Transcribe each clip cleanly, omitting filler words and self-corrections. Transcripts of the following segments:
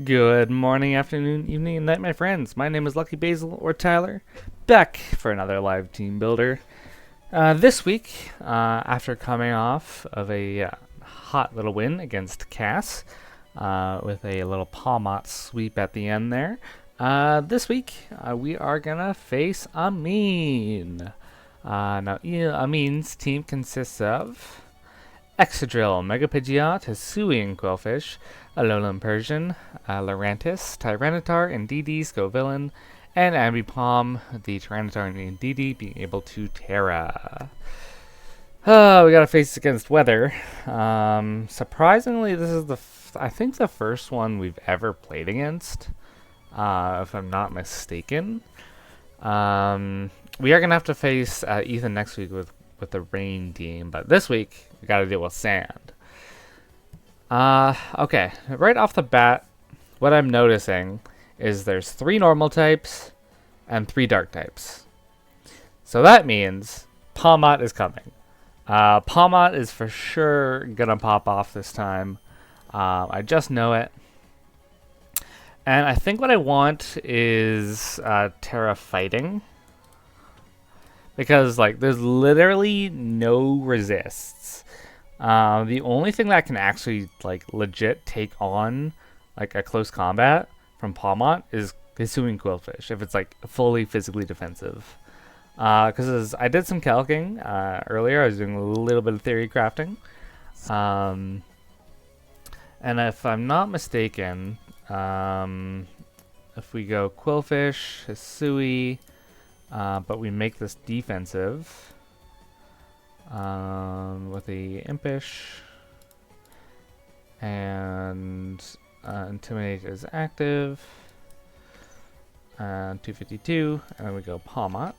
Good morning, afternoon, evening, and night, my friends. My name is Lucky Basil, or Tyler, back for another live team builder. This week, after coming off of a hot little win against Cass, with a little Palmot sweep at the end there, this week we are gonna face Amin. Amin's team consists of Excadrill, Megapidgeot, Hisuian Quillfish, Alolan Persian, Lurantis, Tyranitar, and DD Scovillain, and Ambipom, the Tyranitar and DD being able to TERA. We gotta face against weather. Surprisingly, this is I think the first one we've ever played against, if I'm not mistaken. We are gonna have to face Ethan next week with the rain team, but this week we gotta deal with sand. Okay, right off the bat, what I'm noticing is there's 3 normal types and 3 dark types. So that means Palmot is coming. Palmot is for sure gonna pop off this time. I just know it. And I think what I want is TERA fighting. Because like there's literally no resists. The only thing that can actually like legit take on like a close combat from Palmot is Hisuian Quillfish if it's like fully physically defensive. Because I did some calcing earlier, I was doing a little bit of theory crafting, and if I'm not mistaken, if we go Quillfish, Hisui, but we make this defensive. With a Impish, and Intimidate is active, 252, and then we go Palmot,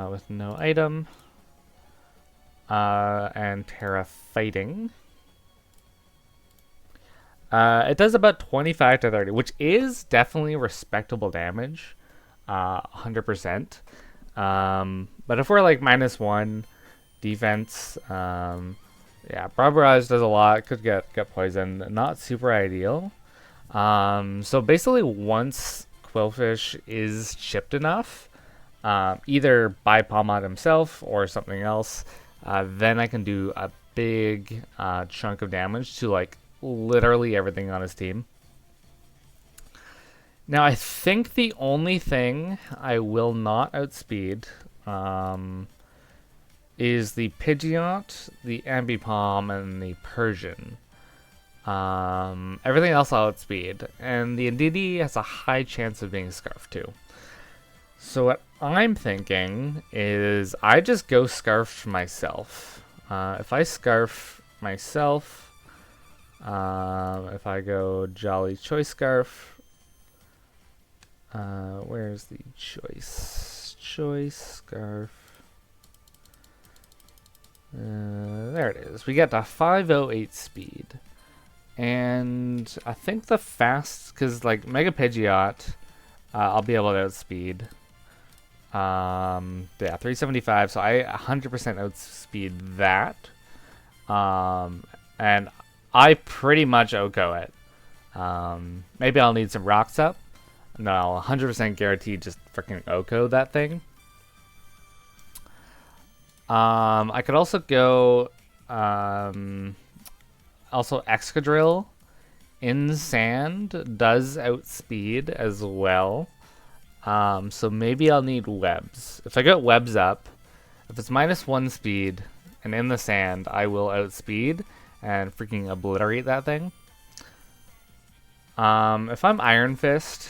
with no item, and TERA fighting. It does about 25 to 30, which is definitely respectable damage, 100%. But if we're like -1 defense, yeah, Barbarage does a lot. Could get poisoned. Not super ideal. So basically, once Quillfish is chipped enough, either by Palmot himself or something else, then I can do a big chunk of damage to like literally everything on his team. Now, I think the only thing I will not outspeed is the Pidgeot, the Ambipom, and the Persian. Everything else I'll outspeed. And the Indeedee has a high chance of being Scarfed too. So what I'm thinking is I just go Scarfed myself. If I Scarf myself, if I go Jolly Choice Scarf, where's the choice scarf? There it is. We get to 508 speed, and I think the fast, because like Mega Pidgeot, I'll be able to outspeed. Yeah, 375. So I 100% outspeed that. And I pretty much OHKO it. Maybe I'll need some rocks up. No, I'll 100% guarantee just freaking OHKO that thing. I could also go, also Excadrill in sand does outspeed as well. So maybe I'll need webs. If I get webs up, if it's -1 speed and in the sand, I will outspeed and freaking obliterate that thing. If I'm Iron Fist,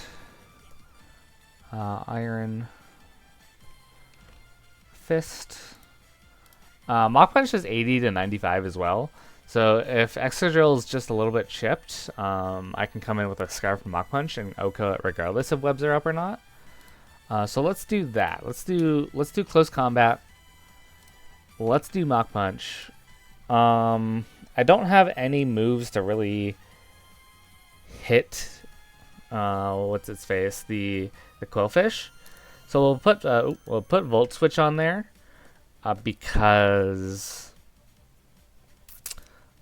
Iron Fist. Mach Punch is 80 to 95 as well. So if Excadrill is just a little bit chipped, I can come in with a Scarf and Mach Punch and OHKO it regardless if webs are up or not. So let's do that. Let's do close combat. Let's do Mach Punch. I don't have any moves to really hit. What's its face? The Quillfish. So we'll put Volt Switch on there, because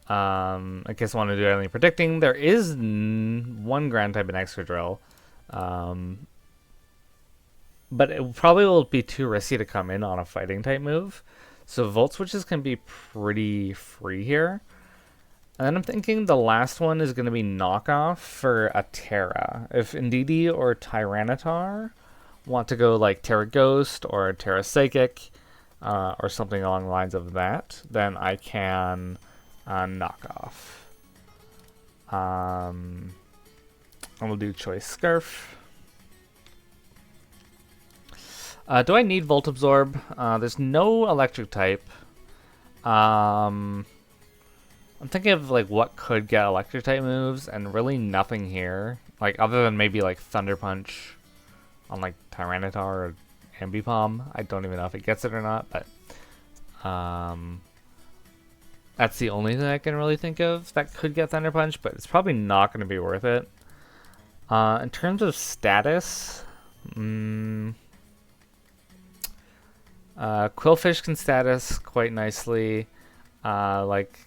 In case I want to do any predicting, there is one ground type in Excadrill. But it probably will be too risky to come in on a fighting type move. So Volt Switches can be pretty free here. And then I'm thinking the last one is going to be knockoff for a TERA. If Indeedee or Tyranitar want to go like TERA Ghost or TERA Psychic or something along the lines of that, then I can knock off. And we'll do Choice Scarf. Do I need Volt Absorb? There's no electric type. I'm thinking of like what could get electric type moves, and really nothing here. Like other than maybe like Thunder Punch on like Tyranitar or Ambipom. I don't even know if it gets it or not, but that's the only thing I can really think of that could get Thunder Punch, but it's probably not going to be worth it. In terms of status, Quillfish can status quite nicely. Like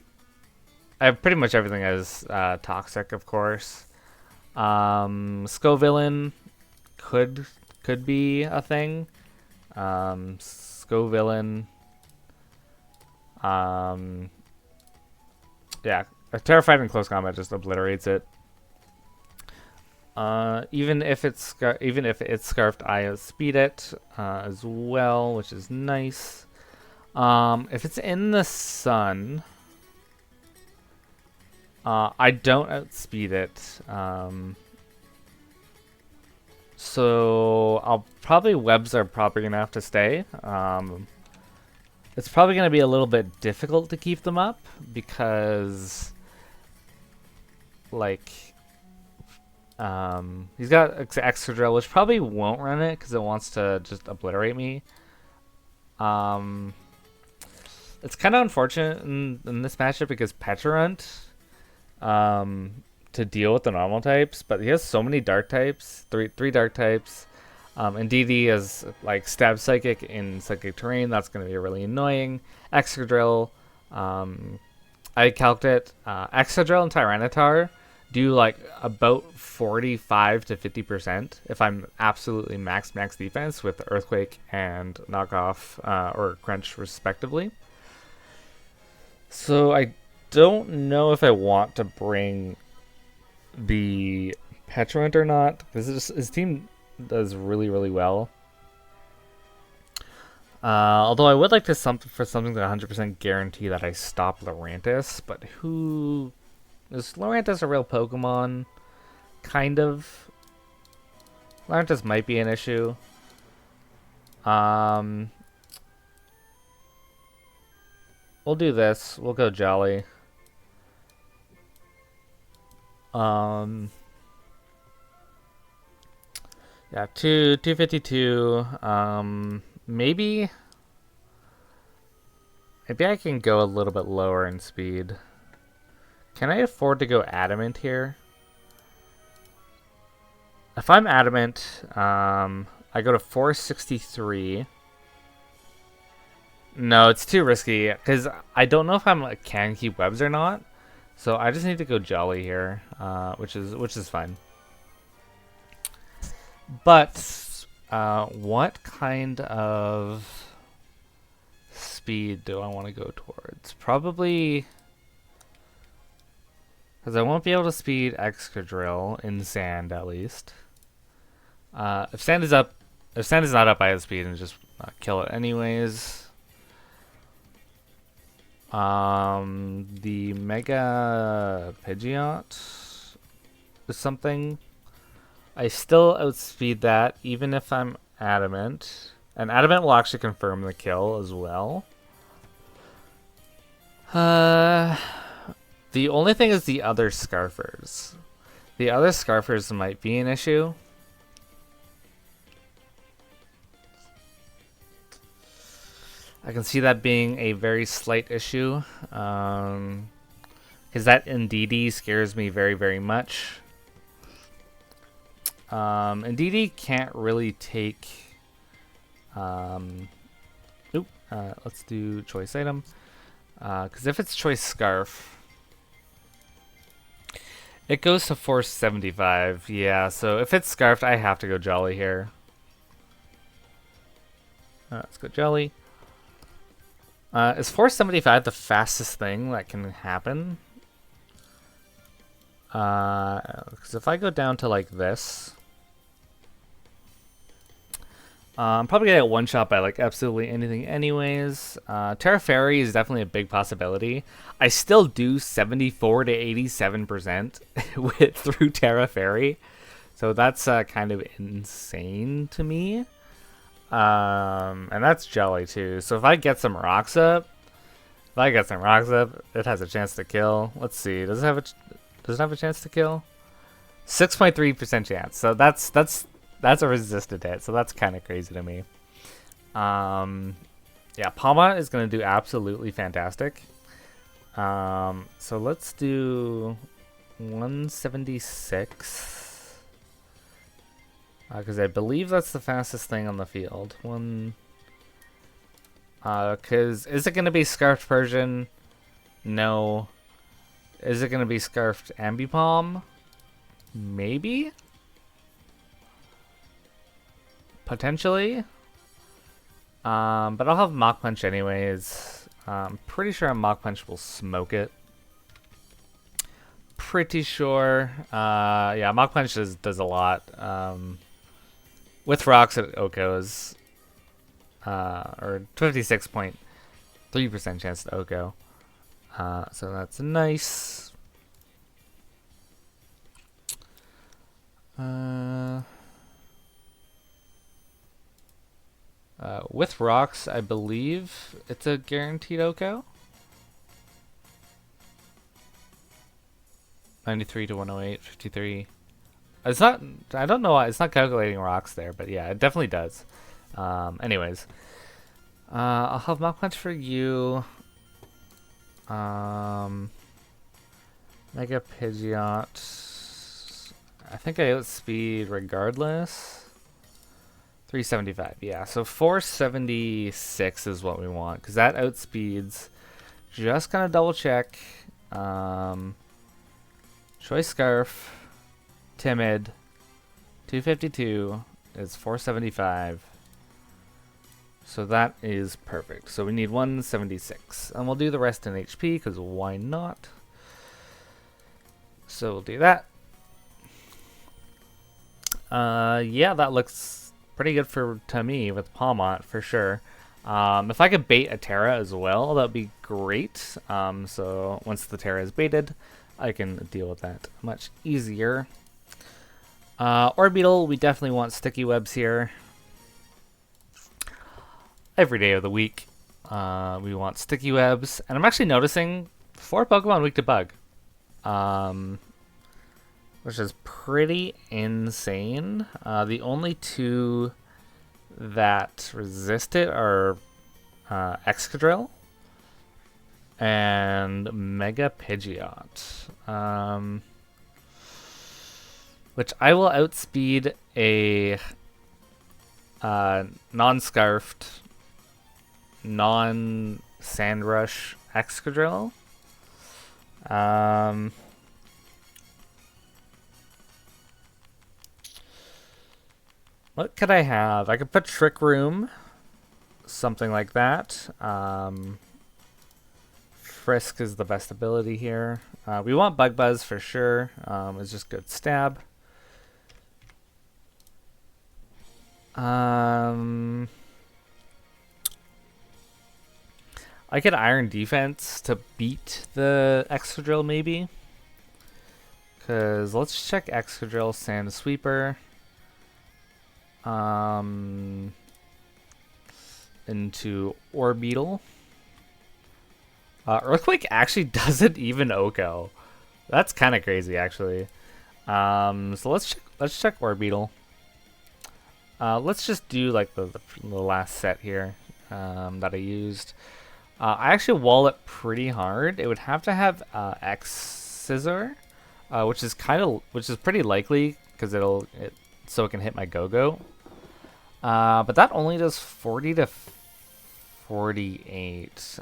I have pretty much everything as toxic, of course. Scovillain could be a thing. Scovillain. Yeah, a Terrified in close combat just obliterates it. Even if it's scarfed, I speed it as well, which is nice. If it's in the sun, I don't outspeed it. So I'll probably webs are probably gonna have to stay. It's probably gonna be a little bit difficult to keep them up because, like, he's got Excadrill, which probably won't run it because it wants to just obliterate me. It's kind of unfortunate in this matchup because Petrarunt, to deal with the normal types, but he has so many dark types, three dark types. And DD is like Stab Psychic in Psychic Terrain. That's going to be really annoying. Excadrill, I calced it. Excadrill and Tyranitar do like about 45 to 50% if I'm absolutely max defense with Earthquake and Knockoff or Crunch respectively. So I don't know if I want to bring the Petrarunt or not. His team does really well. Although I would like to something to 100% guarantee that I stop Lurantis, but who is Lurantis a real Pokemon? Kind of. Lurantis might be an issue. We'll do this. We'll go Jolly. Yeah, 252. Maybe I can go a little bit lower in speed. Can I afford to go Adamant here? If I'm Adamant, I go to 463. No, it's too risky because I don't know if I can keep webs or not. So I just need to go Jolly here, which is fine. But what kind of speed do I want to go towards? Probably because I won't be able to speed Excadrill in sand at least. If sand is not up, I have speed and just kill it anyways. The Mega Pidgeot is something. I still outspeed that even if I'm Adamant. And Adamant will actually confirm the kill as well. The only thing is the other Scarfers. The other Scarfers might be an issue. I can see that being a very slight issue. Because that Indeedee scares me very much. Indeedee can't really take... let's do Choice Item. Because if it's Choice Scarf... It goes to 475. Yeah, so if it's scarfed, I have to go Jolly here. Let's go Jolly. Is 475 the fastest thing that can happen? Because if I go down to like this, I'm probably gonna get one shot by like absolutely anything anyways. TERA Fairy is definitely a big possibility. I still do 74 to 87% with through TERA Fairy. So that's kind of insane to me. And that's Jelly too. So if I get some rocks up, it has a chance to kill. Let's see. Does it have a chance to kill? 6.3% chance. So that's a resisted hit. So that's kind of crazy to me. Yeah, Palma is going to do absolutely fantastic. So let's do 176. Because I believe that's the fastest thing on the field. Because is it going to be Scarfed Persian? No. Is it going to be Scarfed Ambipom? Maybe? Potentially? But I'll have Mach Punch anyways. I'm pretty sure a Mach Punch will smoke it. Pretty sure. Yeah, Mach Punch does a lot. With rocks, it Oko's. Or 56.3% chance to Oko. So that's nice. With rocks, I believe it's a guaranteed Oko. 93 to 108, 53. It's not, I don't know why, it's not calculating rocks there, but yeah, it definitely does. Anyways. I'll have Mach Punch for you. Mega Pidgeot. I think I outspeed regardless. 375, yeah. So 476 is what we want, because that outspeeds. Just gonna double check. Choice Scarf. Timid. 252 is 475. So that is perfect. So we need 176. And we'll do the rest in HP, because why not? So we'll do that. Yeah, that looks pretty good to me with Palmont, for sure. If I could bait a TERA as well, that would be great. So once the TERA is baited, I can deal with that much easier. Orbeetle, we definitely want sticky webs here. Every day of the week, we want sticky webs. And I'm actually noticing 4 Pokemon weak to bug. Which is pretty insane. The only 2 that resist it are Excadrill and Mega Pidgeot. Which I will outspeed a non-scarfed, non-Sandrush Excadrill. What could I have? I could put Trick Room, something like that. Frisk is the best ability here. We want Bug Buzz for sure. It's just good stab. I could Iron Defense to beat the Excadrill maybe. Because let's check Excadrill, Sand Sweeper. Into Orbeetle. Earthquake actually doesn't even Oko. That's kind of crazy, actually. So let's check Orbeetle. Let's just do like the last set here that I used. I actually wall it pretty hard. It would have to have X Scissor, which is pretty likely because so it can hit my Go-Go. But that only does 40 to 48.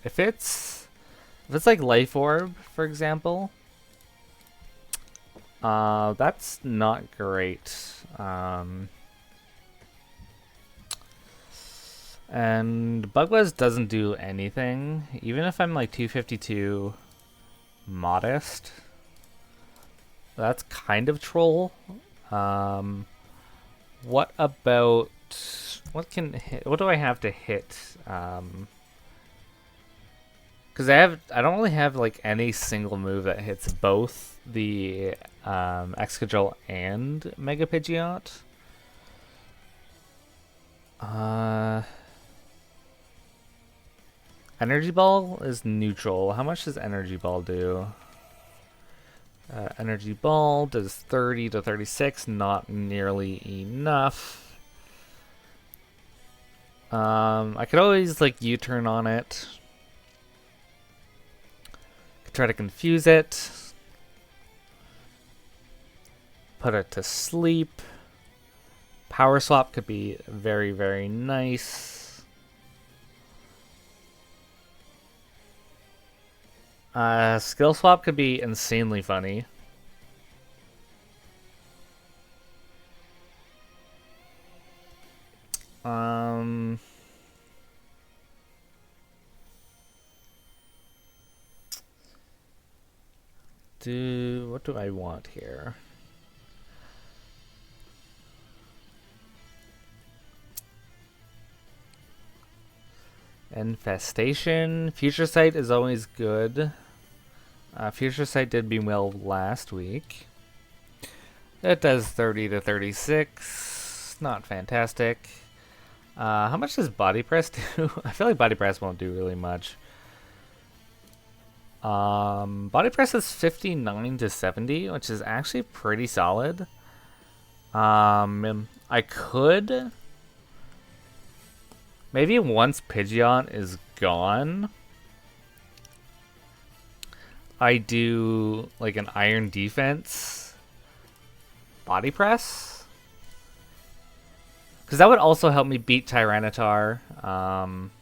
If it's like Life Orb, for example, That's not great. And Bugwas doesn't do anything. Even if I'm like 252 modest, that's kind of troll. What about what do I have to hit? Because I don't really have like any single move that hits both the Excadrill and Mega Pidgeot. Energy Ball is neutral. How much does Energy Ball do? Energy Ball does 30 to 36, not nearly enough. I could always like U-turn on it. Could try to confuse it. Put it to sleep. Power Swap could be very, very nice. Skill Swap could be insanely funny. What do I want here? Infestation. Future Sight is always good. Future Sight did me well last week. It does 30 to 36. Not fantastic. How much does Body Press do? I feel like Body Press won't do really much. Body Press is 59 to 70, which is actually pretty solid. I could... Maybe once Pidgeot is gone, I do like an Iron Defense Body Press. Because that would also help me beat Tyranitar. Iron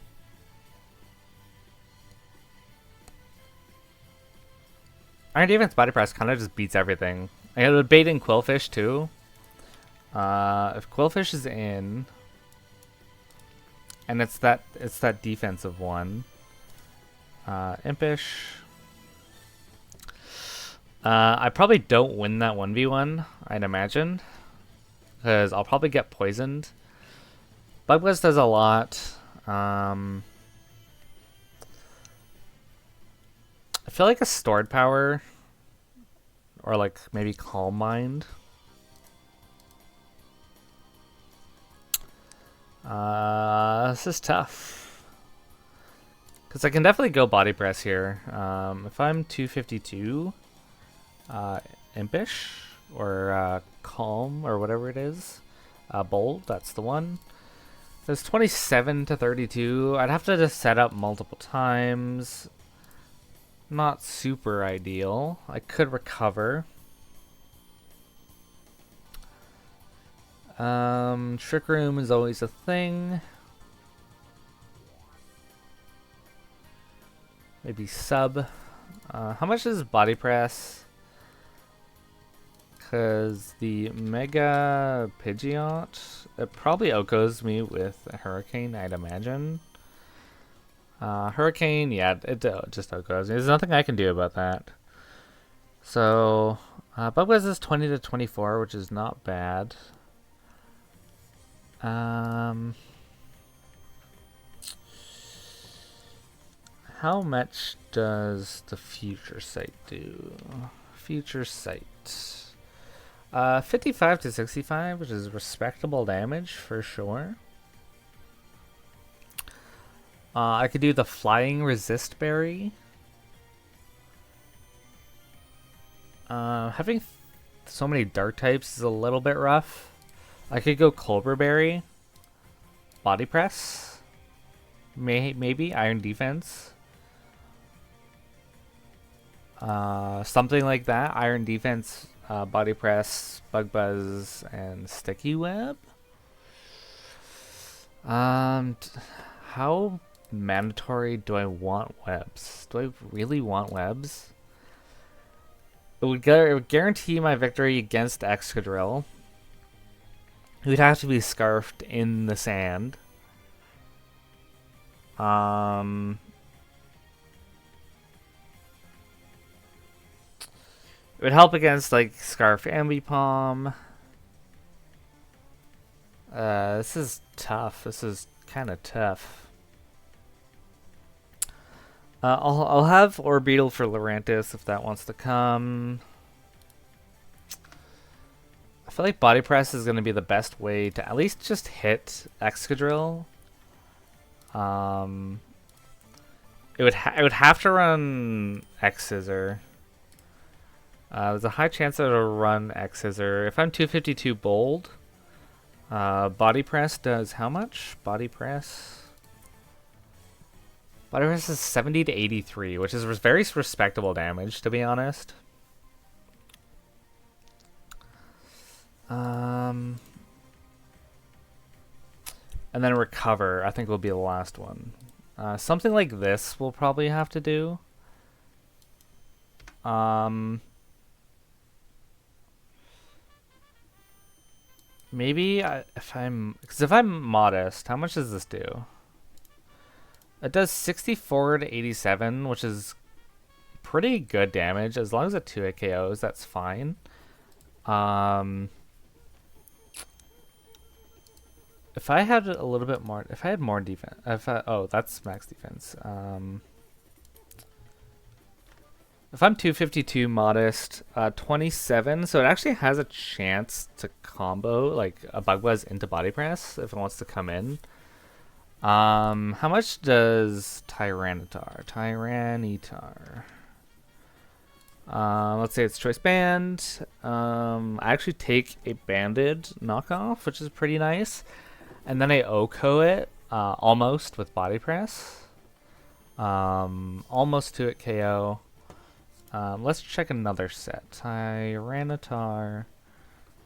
Defense Body Press kind of just beats everything. I got a bait in Quillfish too. If Quillfish is in... And it's that defensive one. Impish. I probably don't win that 1v1, I'd imagine. Because I'll probably get poisoned. Bugwas does a lot. I feel like a stored power. Or like maybe Calm Mind. This is tough. Because I can definitely go Body Press here. If I'm 252, Impish, or Calm, or whatever it is, Bold, that's the one. There's 27 to 32. I'd have to just set up multiple times. Not super ideal. I could recover. Trick Room is always a thing. Maybe Sub. How much is Body Press? Because the Mega Pidgeot, it probably outgoes me with a Hurricane, I'd imagine. Hurricane, yeah, it just outgoes me. There's nothing I can do about that. So, Bugwas is 20 to 24, which is not bad. How much does the Future Sight do? Future Sight. 55 to 65, which is respectable damage for sure. I could do the Flying Resist Berry. Having so many dark types is a little bit rough. I could go Clover Berry, Body Press, maybe Iron Defense. Something like that. Iron Defense, Body Press, Bug Buzz, and Sticky Web. How mandatory do I want webs? Do I really want webs? it would guarantee my victory against Excadrill. He would have to be scarfed in the sand. It would help against like Scarf Ambipom. This is tough. This is kind of tough. I'll have Orbeetle for Lurantis if that wants to come. I feel like Body Press is going to be the best way to at least just hit Excadrill. It would have to run X Scissor. There's a high chance that it'll run X Scissor. If I'm 252 bold, Body Press does how much? Body Press is 70 to 83, which is very respectable damage, to be honest. And then Recover, I think will be the last one. Something like this we'll probably have to do. Maybe if I'm modest, how much does this do? It does 64 to 87, which is pretty good damage. As long as it 2-hit KOs, that's fine. If I had a little bit more, if I had more defense, oh, that's max defense. If I'm 252 modest, 27, so it actually has a chance to combo like a Bug Buzz into Body Press if it wants to come in. How much does Tyranitar? Let's say it's Choice Band. I actually take a Banded knockoff, which is pretty nice. And then I OHKO it, almost with Body Press. Almost to it KO. Let's check another set. Tyranitar.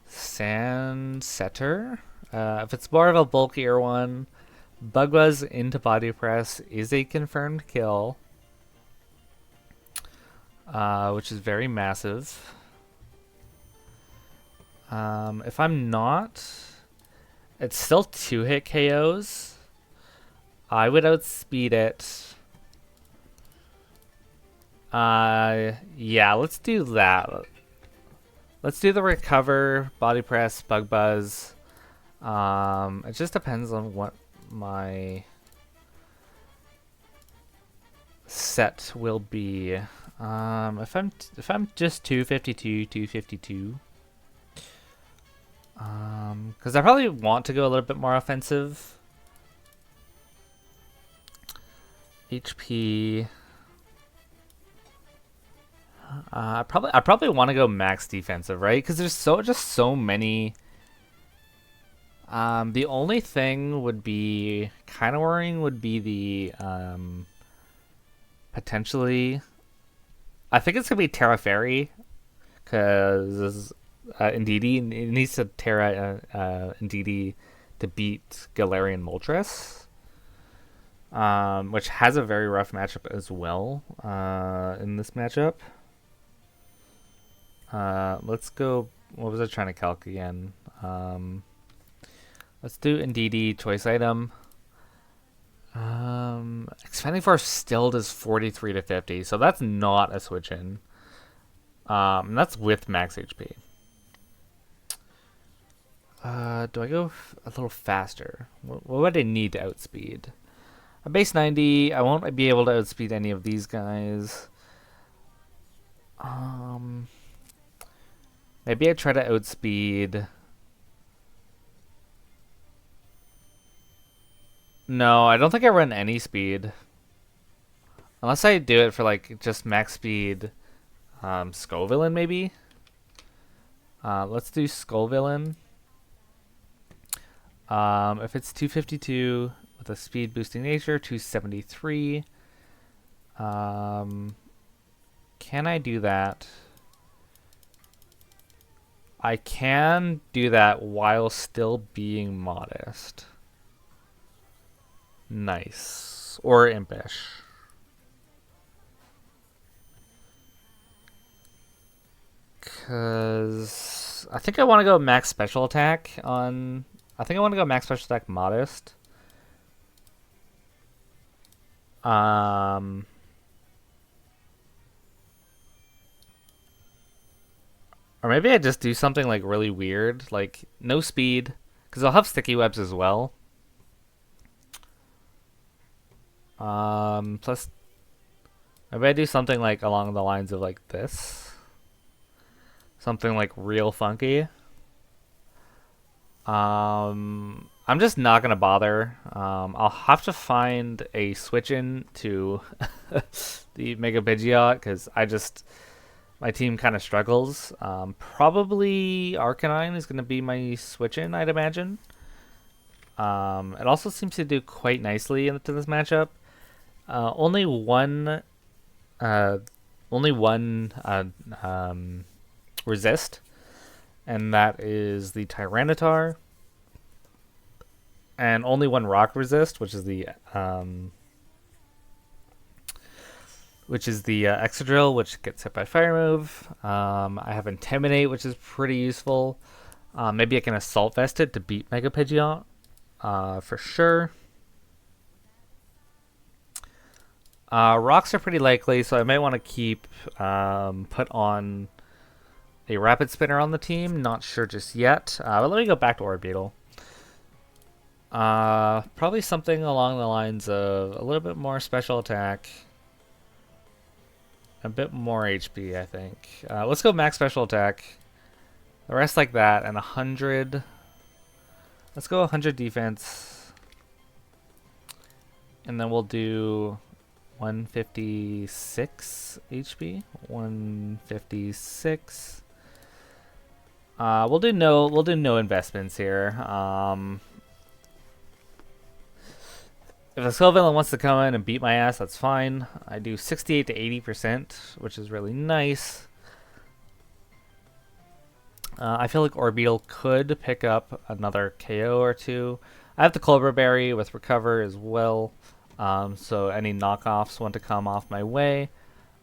Sandsetter. If it's more of a bulkier one, Bug Buzz into Body Press is a confirmed kill. Which is very massive. If I'm not, it's still 2-hit KOs. I would outspeed it. Yeah, let's do that. Let's do the Recover, Body Press, Bug Buzz. It just depends on what my set will be. If I'm just 252, because I probably want to go a little bit more offensive. HP. I probably want to go max defensive, right? Because there's just so many. The only thing would be kind of worrying would be the potentially. I think it's gonna be TERA Fairy, because Indeedee needs to TERA Indeedee to beat Galarian Moltres, which has a very rough matchup as well in this matchup. Let's go. What was I trying to calc again? Let's do Indeedee choice item. Expanding Force still does 43 to 50, so that's not a switch in. That's with max HP. Do I go a little faster? What would I need to outspeed? A base 90. I won't be able to outspeed any of these guys. Maybe I try to outspeed. No, I don't think I run any speed. Unless I do it for like just max speed. Skullvillain maybe? Let's do Skullvillain. If it's 252 with a speed boosting nature, 273. Can I do that? I can do that while still being modest. Nice. Or impish. Because I think I want to go max special attack on... I think I want to go max special attack modest. Or maybe I just do something like really weird, like no speed, because I'll have sticky webs as well. Plus, maybe I do something like along the lines of like this. Something like real funky. I'm just not gonna bother. I'll have to find a switch in to the Mega Pidgeot because my team kind of struggles. Probably Arcanine is gonna be my switch in, I'd imagine. It also seems to do quite nicely into this matchup. Only one resist, and that is the Tyranitar. And only one rock resist, which is the Excadrill, which gets hit by Fire Move. I have Intimidate, which is pretty useful. Maybe I can Assault Vest it to beat Mega Pidgeot, for sure. Rocks are pretty likely, so I might want to keep put on a Rapid Spinner on the team. Not sure just yet. But let me go back to Orbeetle. Probably something along the lines of a little bit more special attack, a bit more HP, I think. Let's go max special attack. The rest like that, and 100. Let's go 100 defense, and then we'll do 156 HP. 156. We'll do no investments here. If a skill villain wants to come in and beat my ass, that's fine. I do 68 to 80%, which is really nice. I feel like Orbeetle could pick up another KO or two. I have the Cobra Berry with Recover as well, so any knockoffs want to come off my way,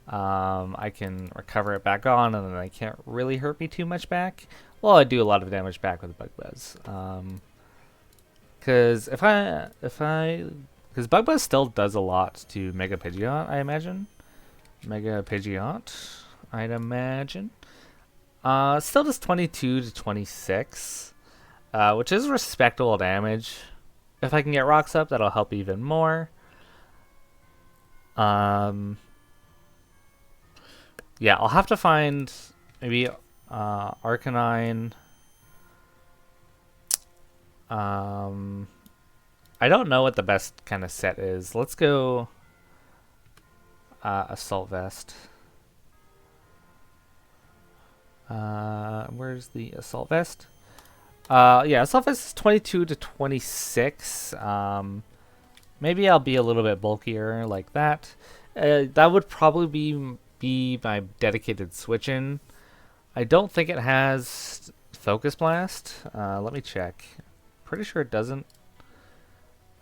I can recover it back on, and then they can't really hurt me too much back. Well, I do a lot of damage back with Bug Buzz. Because because Bug Buzz still does a lot to Mega Pidgeot, I imagine. Mega Pidgeot, I'd imagine. Still does 22 to 26, which is respectable damage. If I can get rocks up, that'll help even more. Yeah, I'll have to find maybe Arcanine. I don't know what the best kind of set is. Let's go Assault Vest. Where's the Assault Vest? Yeah, Assault Vest is 22 to 26. Maybe I'll be a little bit bulkier like that. That would probably be my dedicated switch-in. I don't think it has Focus Blast. Let me check. Pretty sure it doesn't.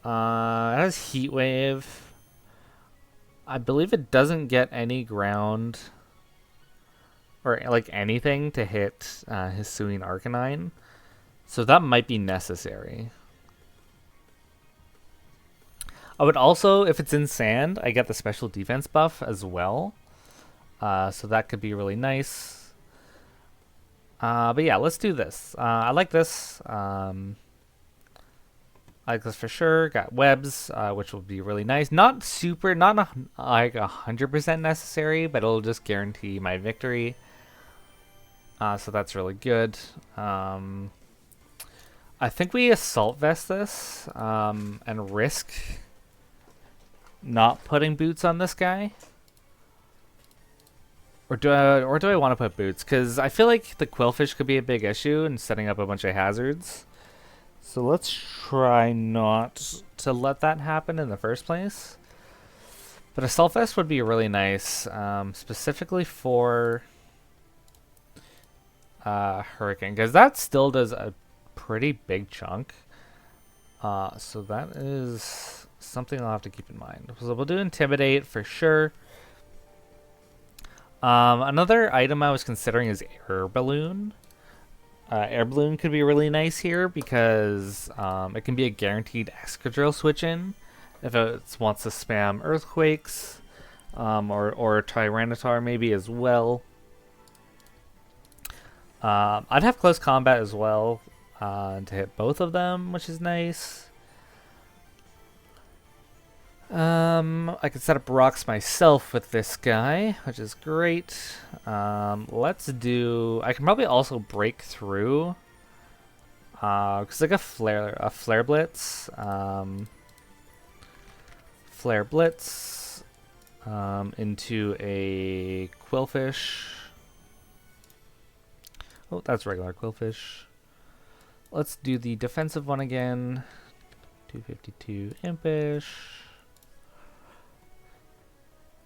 It has Heat Wave. I believe it doesn't get any ground or like anything to hit Hisuian Arcanine, so that might be necessary. I would also, if it's in sand, I get the special defense buff as well, so that could be really nice. But yeah, let's do this. I like this. I like this for sure. Got webs, which will be really nice. Not like 100% necessary, but it'll just guarantee my victory. So that's really good. I think we Assault Vest this and risk not putting boots on this guy. Or do I want to put boots? Because I feel like the Quillfish could be a big issue in setting up a bunch of hazards. So let's try not to let that happen in the first place. But Assault Vest would be really nice, specifically for Hurricane, because that still does a pretty big chunk. So that is something I'll have to keep in mind. So we'll do Intimidate for sure. Another item I was considering is air balloon. Air balloon could be really nice here because it can be a guaranteed escadrille switch in if it wants to spam earthquakes, or Tyranitar maybe as well. I'd have close combat as well to hit both of them, which is nice. I could set up rocks myself with this guy, which is great. Let's do. I can probably also break through, cause like a flare blitz, flare blitz, into a quillfish. Oh, that's regular quillfish. Let's do the defensive one again. 252 impish.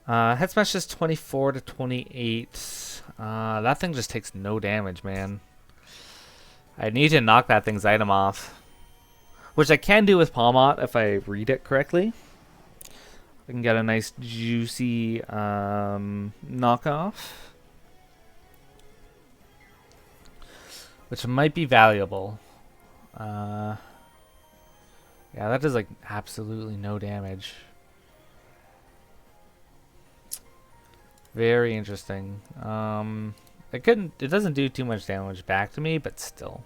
Head smash is 24 to 28. That thing just takes no damage, man. I need to knock that thing's item off, which I can do with Palmot if I read it correctly. I can get a nice juicy knockoff, which might be valuable. Yeah, that does like absolutely no damage. Very interesting. It doesn't do too much damage back to me, but still.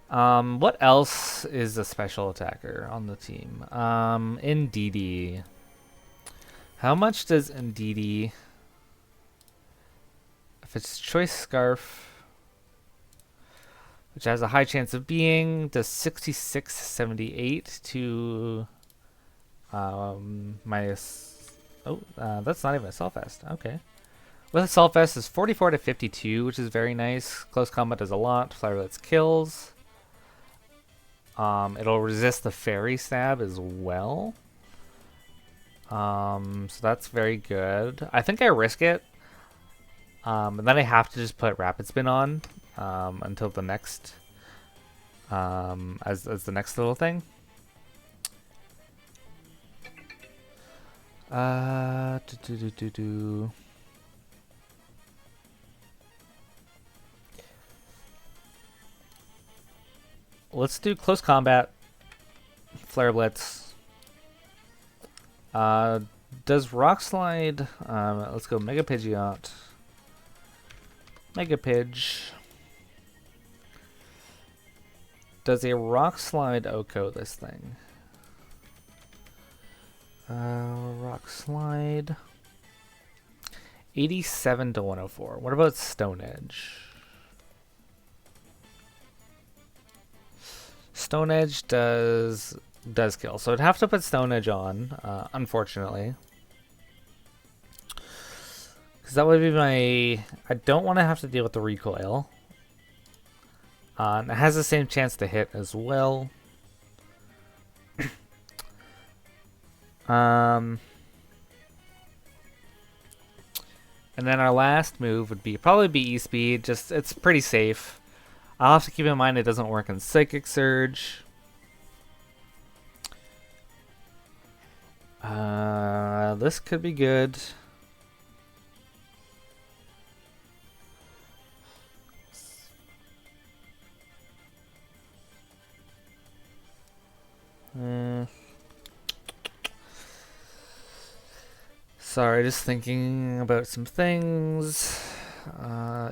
What else is a special attacker on the team? Indeedee. How much does Indeedee? If it's choice scarf, which has a high chance of being, does 6678 to minus. Oh, that's not even a Saltfest. Okay. With a Saltfest is 44 to 52, which is very nice. Close combat does a lot. Flare Blitz kills. It'll resist the fairy stab as well. So that's very good. I think I risk it. And then I have to just put Rapid Spin on until the next, as the next little thing. Let's do close combat. Flare Blitz. Does Rock Slide? Let's go Mega Pidgeot. Mega Pidge. Does a Rock Slide Oko this thing? Rock Slide. 87 to 104. What about Stone Edge? Stone Edge does kill, so I'd have to put Stone Edge on, unfortunately. Because that would be my... I don't want to have to deal with the recoil. It has the same chance to hit as well. And then our last move would be probably be E-Speed. Just it's pretty safe. I'll have to keep in mind it doesn't work in Psychic Surge. This could be good. Sorry, just thinking about some things.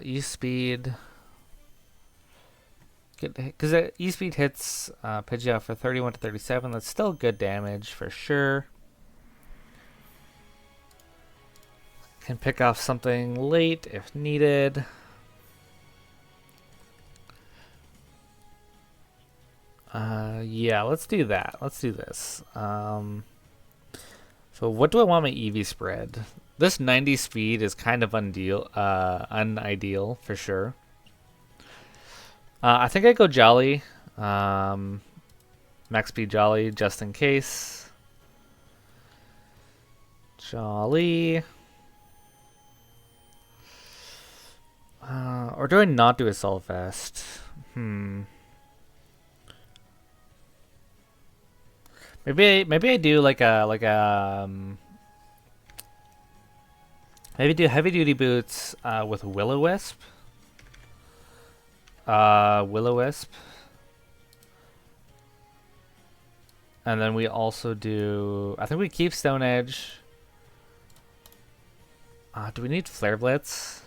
E-Speed. Because E-Speed hits Pidgeot for 31 to 37. That's still good damage for sure. Can pick off something late if needed. Yeah, let's do that. Let's do this. So what do I want my EV spread? This 90 speed is kind of unideal for sure. I think I go Jolly. Max speed Jolly just in case. Jolly. Or do I not do a Solfest? Maybe I do like a Maybe do heavy duty boots with Will-O-Wisp. Will-O-Wisp. And then we also do... I think we keep Stone Edge. Do we need Flare Blitz?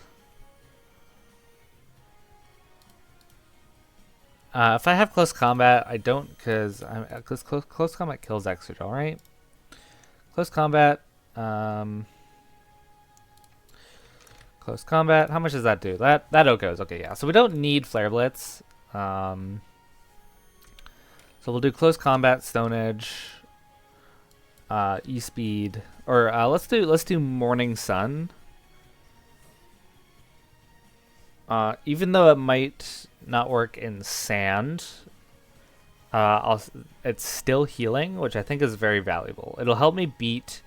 If I have close combat, I don't, because close combat kills Exegel, right? Close combat. Close combat. How much does that do? That goes. Okay, yeah. So we don't need Flare Blitz. So we'll do close combat, Stone Edge, E-Speed, or let's do Morning Sun. Even though it might not work in sand, it's still healing, which I think is very valuable. It'll help me beat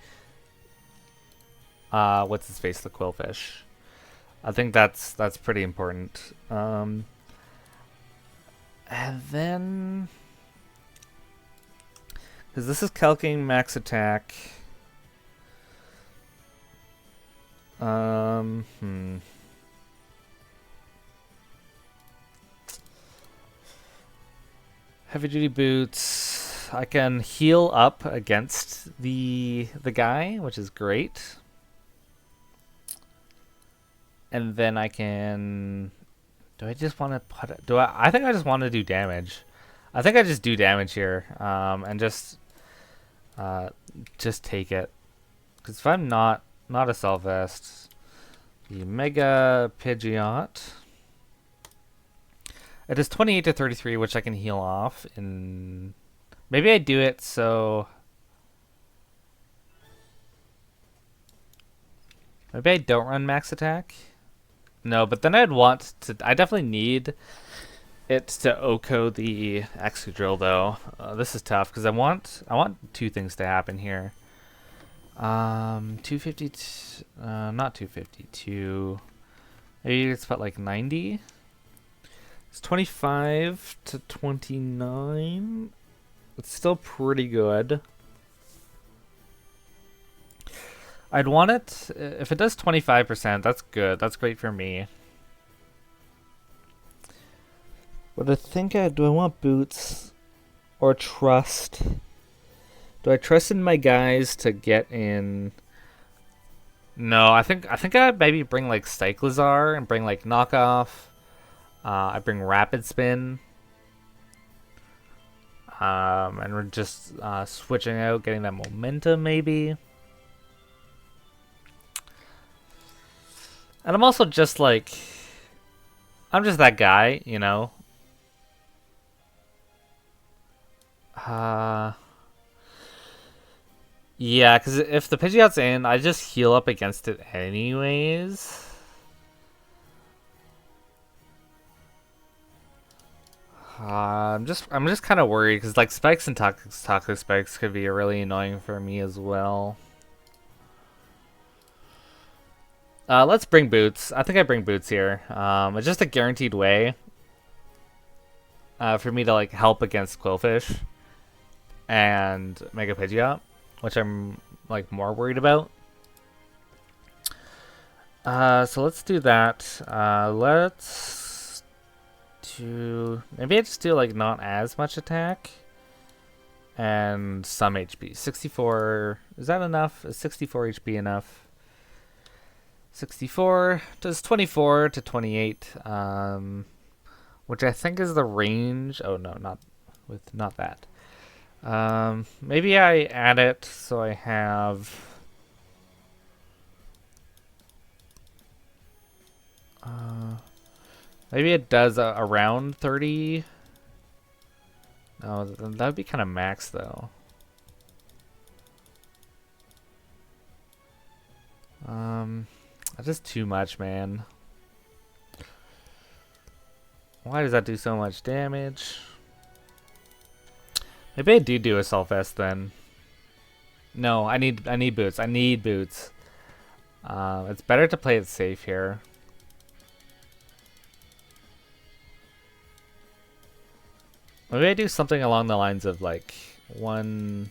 what's his face, the Quillfish. I think that's pretty important. And then, because this is calcing max attack. Heavy duty boots. I can heal up against the guy, which is great. And then I can... Do I just want to put it... I think I just want to do damage. I think I just do damage here. And just take it. Because if I'm not a Sylvest, the Mega Pidgeot... It is 28 to 33, which I can heal off. Maybe I do it so... Maybe I don't run max attack. No, but then I'd want to... I definitely need it to OHKO the Excadrill, though. This is tough, because I want two things to happen here. 250... not 252... Maybe it's about like 90... It's 25 to 29. It's still pretty good. I'd want it, if it does 25%, that's good. That's great for me. But I think do I want boots or trust? Do I trust in my guys to get in? No, I think I'd maybe bring like Cyclizar and bring like knockoff. I bring Rapid Spin. And we're just switching out, getting that momentum maybe. And I'm also just like... I'm just that guy, you know? Yeah, because if the Pidgeot's in, I just heal up against it anyways. I'm just kind of worried because like spikes and taco spikes could be really annoying for me as well. Let's bring boots. I think I bring boots here. It's just a guaranteed way for me to like help against Quillfish and Mega Pidgeot, which I'm like more worried about. So let's do that. Maybe I just do like not as much attack and some HP. 64, is that enough? Is 64 HP enough? 64 does 24 to 28, which I think is the range. Oh no, not that. Maybe I add it so I have maybe it does around 30. No, that would be kind of max though. That's just too much, man. Why does that do so much damage? Maybe I do a Self-Vest then. No, I need boots. I need boots. It's better to play it safe here. Maybe I do something along the lines of like one.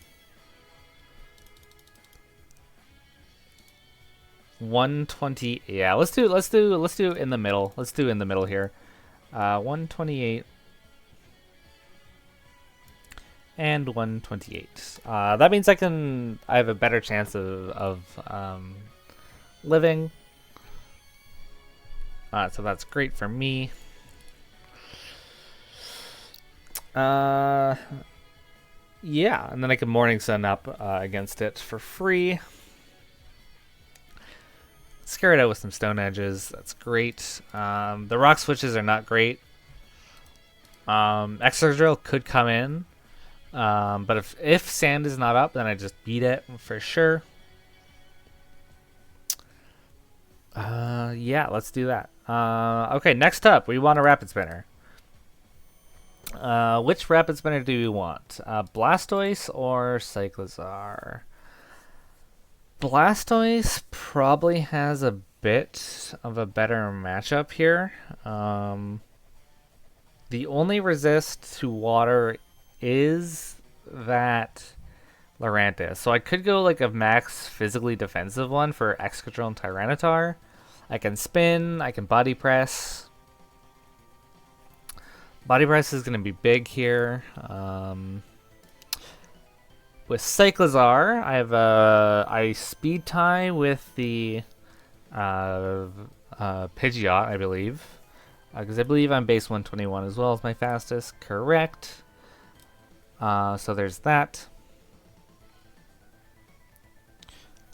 120. Yeah, let's do in the middle. Let's do in the middle here. 128 and 128. That means I have a better chance of living. So that's great for me. Yeah, and then I can Morning Sun up against it for free. Scare it out with some stone edges. That's great. The rock switches are not great. Extra drill could come in, but if sand is not up, then I just beat it for sure. Yeah, let's do that. Okay, next up, we want a rapid spinner. Which rapid spinner do we want? Blastoise or Cyclizar? Blastoise probably has a bit of a better matchup here. The only resist to water is that Lurantis. So I could go like a max physically defensive one for Excadrill and Tyranitar. I can spin, I can body press. Body press is going to be big here. With Cyclizar, I speed tie with the Pidgeot, I believe. Because I believe I'm base 121 as well as my fastest. Correct. So there's that.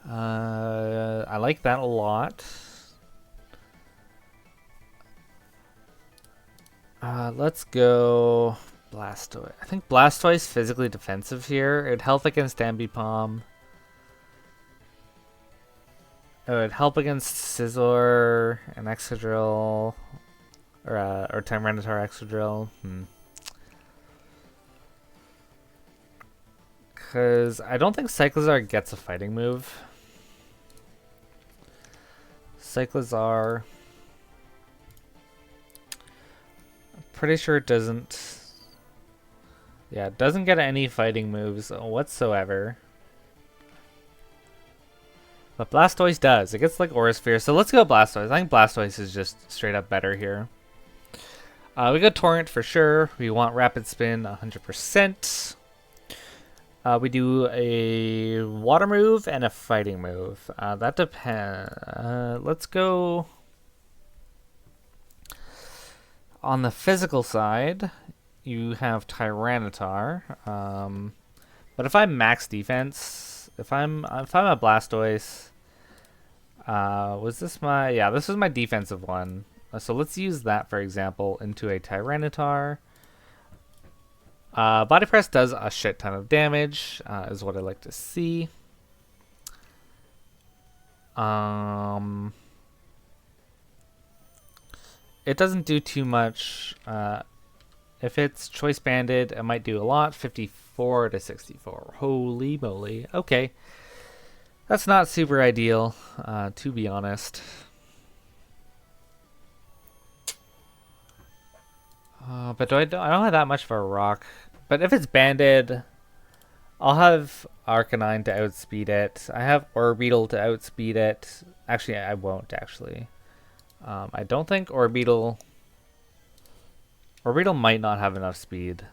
I like that a lot. Let's go Blastoise. I think Blastoise physically defensive here. It'd help against Ambipom. It would help against Scizor and Excadrill. Or Tyranitar Excadrill. Because I don't think Cyclizar gets a fighting move. Cyclizar. I'm pretty sure it doesn't. Yeah, it doesn't get any fighting moves whatsoever. But Blastoise does. It gets like Aura Sphere. So let's go Blastoise. I think Blastoise is just straight up better here. We got Torrent for sure. We want Rapid Spin 100%. We do a water move and a fighting move. That depends. Let's go on the physical side. You have Tyranitar. But if I'm max defense, if I'm a Blastoise, was this my? Yeah, this was my defensive one. So let's use that, for example, into a Tyranitar. Body Press does a shit ton of damage, is what I like to see. It doesn't do too much. If it's Choice Banded, it might do a lot. 54 to 64. Holy moly. Okay. That's not super ideal, to be honest. But I don't have that much of a rock. But if it's banded, I'll have Arcanine to outspeed it. I have Orbeetle to outspeed it. Actually, I won't, actually. I don't think Orbeetle might not have enough speed.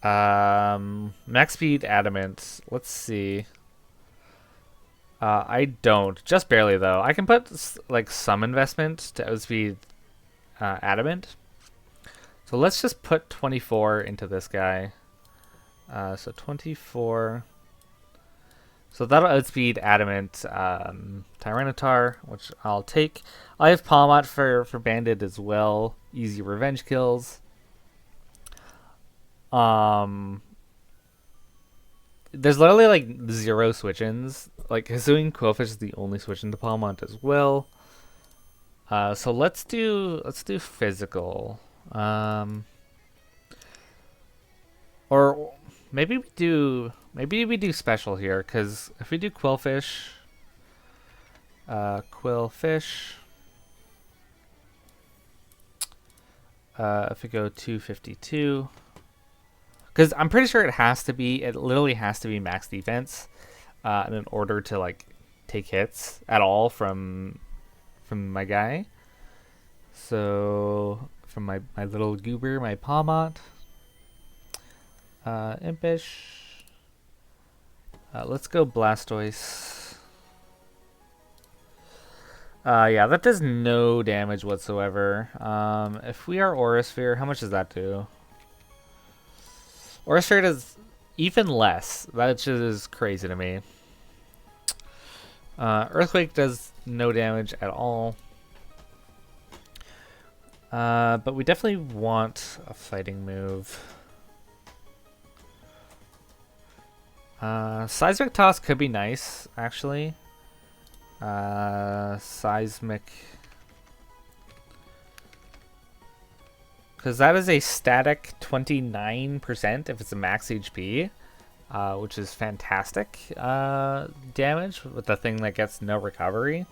Max speed Adamant. Let's see. I don't. Just barely, though. I can put like some investment to outspeed Adamant. So let's just put 24 into this guy. So 24. So that'll outspeed Adamant Tyranitar, which I'll take. I have Palmot for Banded as well. Easy revenge kills. There's literally like 0 switch-ins. Like Hisuian Quillfish is the only switch into Palmot as well. So let's do physical. Or maybe we do special here, because if we do Quillfish, if we go 252, because I'm pretty sure it literally has to be max defense, in order to like take hits at all from my guy. So from my little goober, my Palmot. Impish. Let's go Blastoise. Yeah, that does no damage whatsoever. If we are Aura Sphere, how much does that do? Aura Sphere does even less. That just is crazy to me. Earthquake does no damage at all. But we definitely want a fighting move. Seismic Toss could be nice, actually. Seismic. Because that is a static 29% if it's a max HP, which is fantastic damage with the thing that gets no recovery.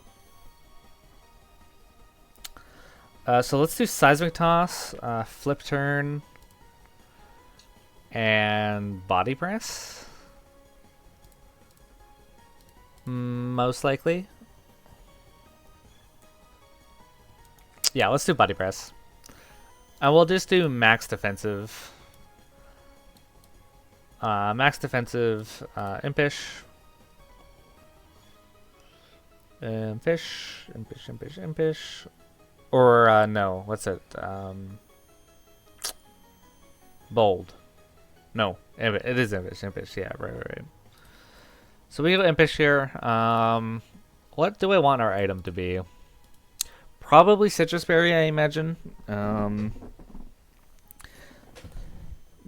So let's do Seismic Toss, Flip Turn, and Body Press. Most likely. Yeah, let's do Body Press. And we'll just do max defensive. Max defensive, Impish. Impish, Impish, Impish, Impish. Or, no, what's it? Bold. No, it is Impish, Impish, yeah, right. So we go Impish here. What do I want our item to be? Probably Citrus Berry, I imagine.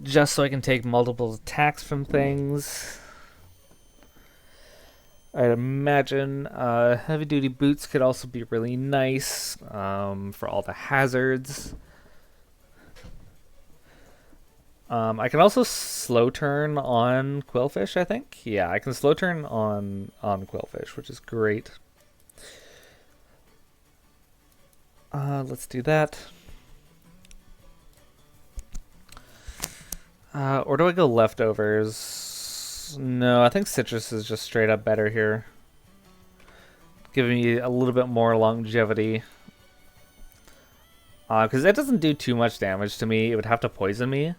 Just so I can take multiple attacks from things. I'd imagine Heavy Duty Boots could also be really nice for all the hazards. I can also slow turn on Quillfish, I think. Yeah, I can slow turn on Quillfish, which is great. Let's do that. Or do I go leftovers? No, I think Citrus is just straight up better here. Giving me a little bit more longevity. Because it doesn't do too much damage to me. It would have to poison me.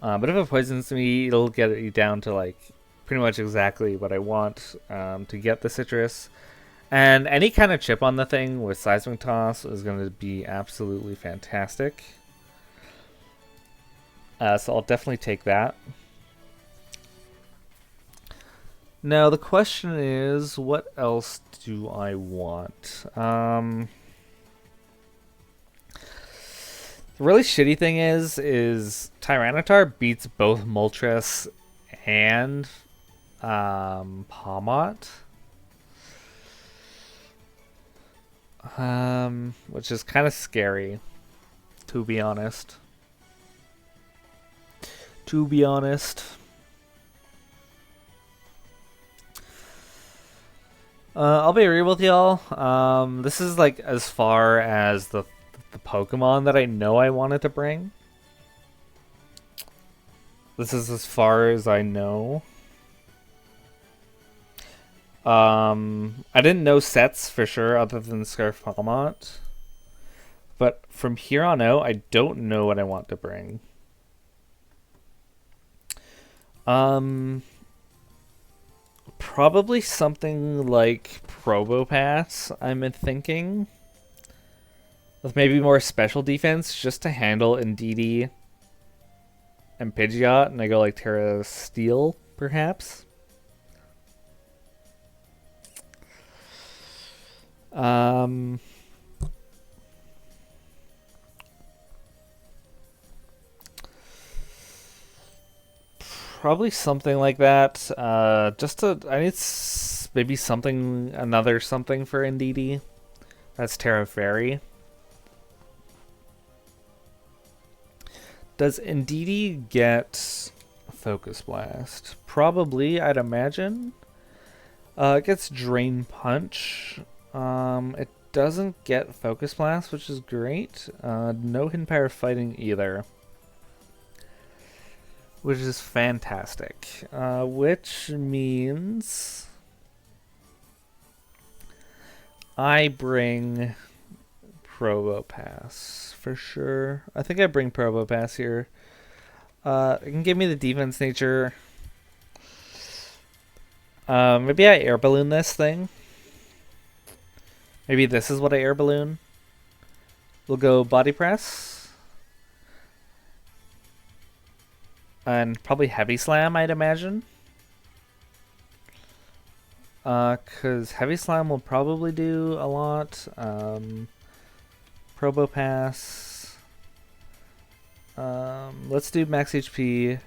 But if it poisons me, it'll get you down to like pretty much exactly what I want to get the Citrus. And any kind of chip on the thing with Seismic Toss is going to be absolutely fantastic. So I'll definitely take that. Now the question is, what else do I want? The really shitty thing is Tyranitar beats both Moltres and Palmot. Which is kind of scary, to be honest. I'll be real with y'all. This is like as far as the Pokemon that I know I wanted to bring. This is as far as I know. I didn't know sets for sure other than Scarf Palmot. But from here on out, I don't know what I want to bring. Probably something like Probopass, I'm thinking. With maybe more special defense, just to handle Indeedee and Pidgeot, and I go like Terra Steel, perhaps. Probably something like that. I need maybe another something for Indeedee. That's Terra Fairy. Does Indeedee get Focus Blast? Probably, I'd imagine. It gets Drain Punch. It doesn't get Focus Blast, which is great. No Hidden Power Fighting either. Which is fantastic. Which means... I bring Probopass for sure. I think I bring Probopass here. It can give me the defense nature. Maybe I air balloon this thing. Maybe this is what I air balloon. We'll go body press. And probably heavy slam, I'd imagine. Because heavy slam will probably do a lot. Probopass. Let's do max HP.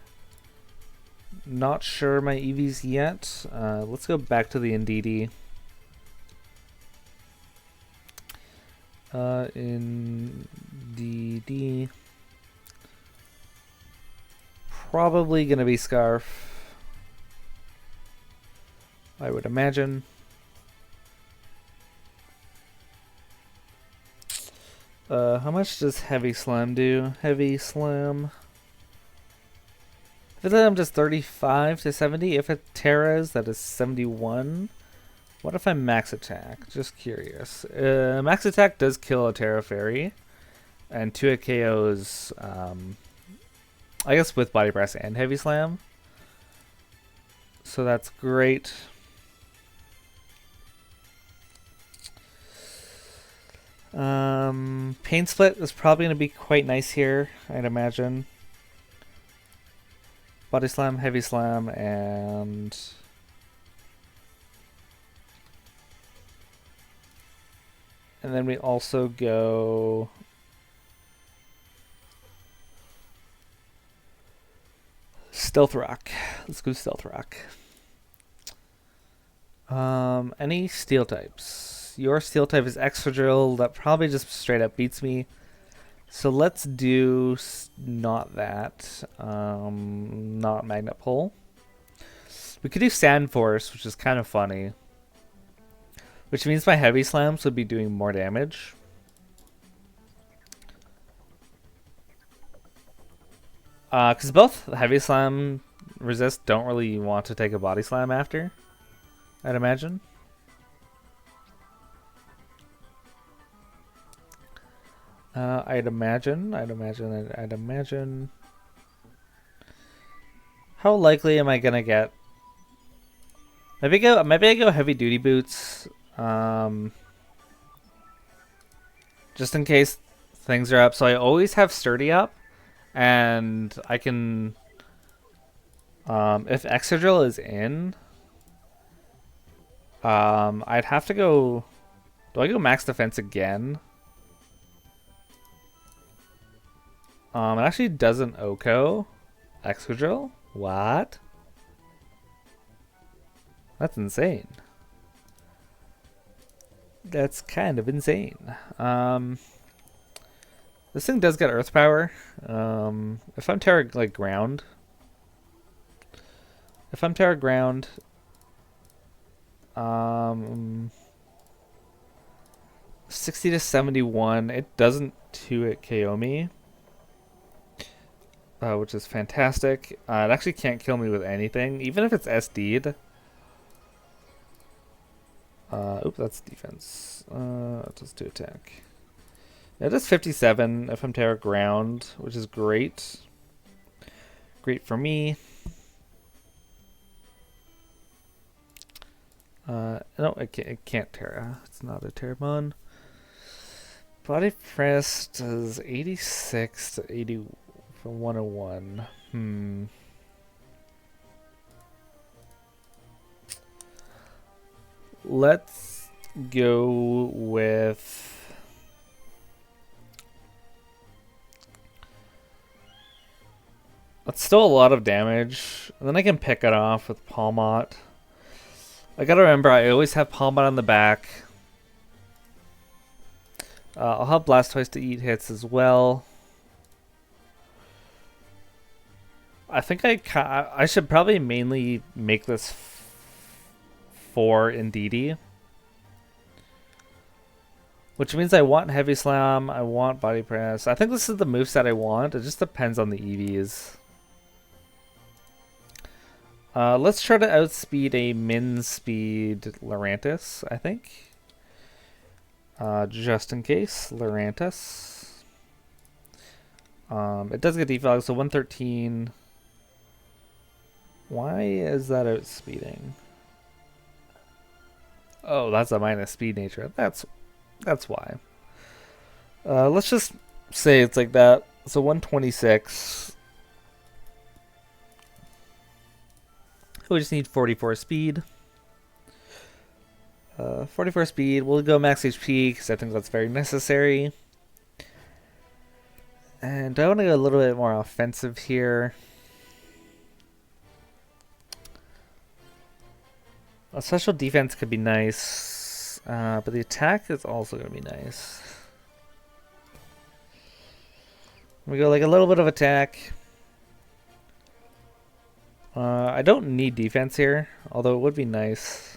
Not sure my EVs yet. Let's go back to the Indeedee. Indeedee. Probably gonna be Scarf, I would imagine. How much does Heavy Slam do? Heavy Slam. If I'm just 35 to 70, if it TERAs, that is 71. What if I max attack? Just curious. Max attack does kill a TERA Fairy, and 2-hit KOs, I guess with Body Press and Heavy Slam. So that's great. Pain Split is probably going to be quite nice here, I'd imagine. Body Slam, Heavy Slam, and then we also go Stealth Rock. Let's go Stealth Rock. Any steel types? Your steel type is Extra Drill. That probably just straight up beats me. So let's do not that. Not Magnet Pull. We could do Sand Force, which is kind of funny. Which means my Heavy Slams would be doing more damage. Because both Heavy Slam resist don't really want to take a Body Slam after, I'd imagine. I'd imagine. How likely am I gonna get? Maybe I go Heavy Duty Boots. Just in case things are up. So I always have Sturdy up, and I can. If Excadrill is in, I'd have to go. Do I go max defense again? It actually doesn't OHKO Excadrill. What? That's insane. That's kind of insane. This thing does get Earth Power. If I'm TERA like ground. If I'm TERA ground. 60 to 71. It doesn't 2-hit KO me. Which is fantastic. It actually can't kill me with anything, even if it's SD'd. Oops, that's defense. Let's do attack. Yeah, it does 57 if I'm TERA ground, which is great. Great for me. No, it can't TERA. It's not a Terramon. Body Press does 86 to 80 for 101. Let's go with... That's still a lot of damage. And then I can pick it off with Palmot. I gotta remember, I always have Palmot on the back. I'll have Blastoise to eat hits as well. I think I should probably mainly make this for Indeedee. Which means I want Heavy Slam, I want Body Press. I think this is the moveset I want. It just depends on the EVs. Let's try to outspeed a min speed Lurantis, I think. Just in case, Lurantis. It does get defog, so 113. Why is that outspeeding? Oh, that's a minus speed nature. That's why. Let's just say it's like that. So 126. We just need 44 speed. 44 speed. We'll go max HP because I think that's very necessary. And I want to go a little bit more offensive here. A special defense could be nice, but the attack is also going to be nice. We go like a little bit of attack. I don't need defense here, although it would be nice.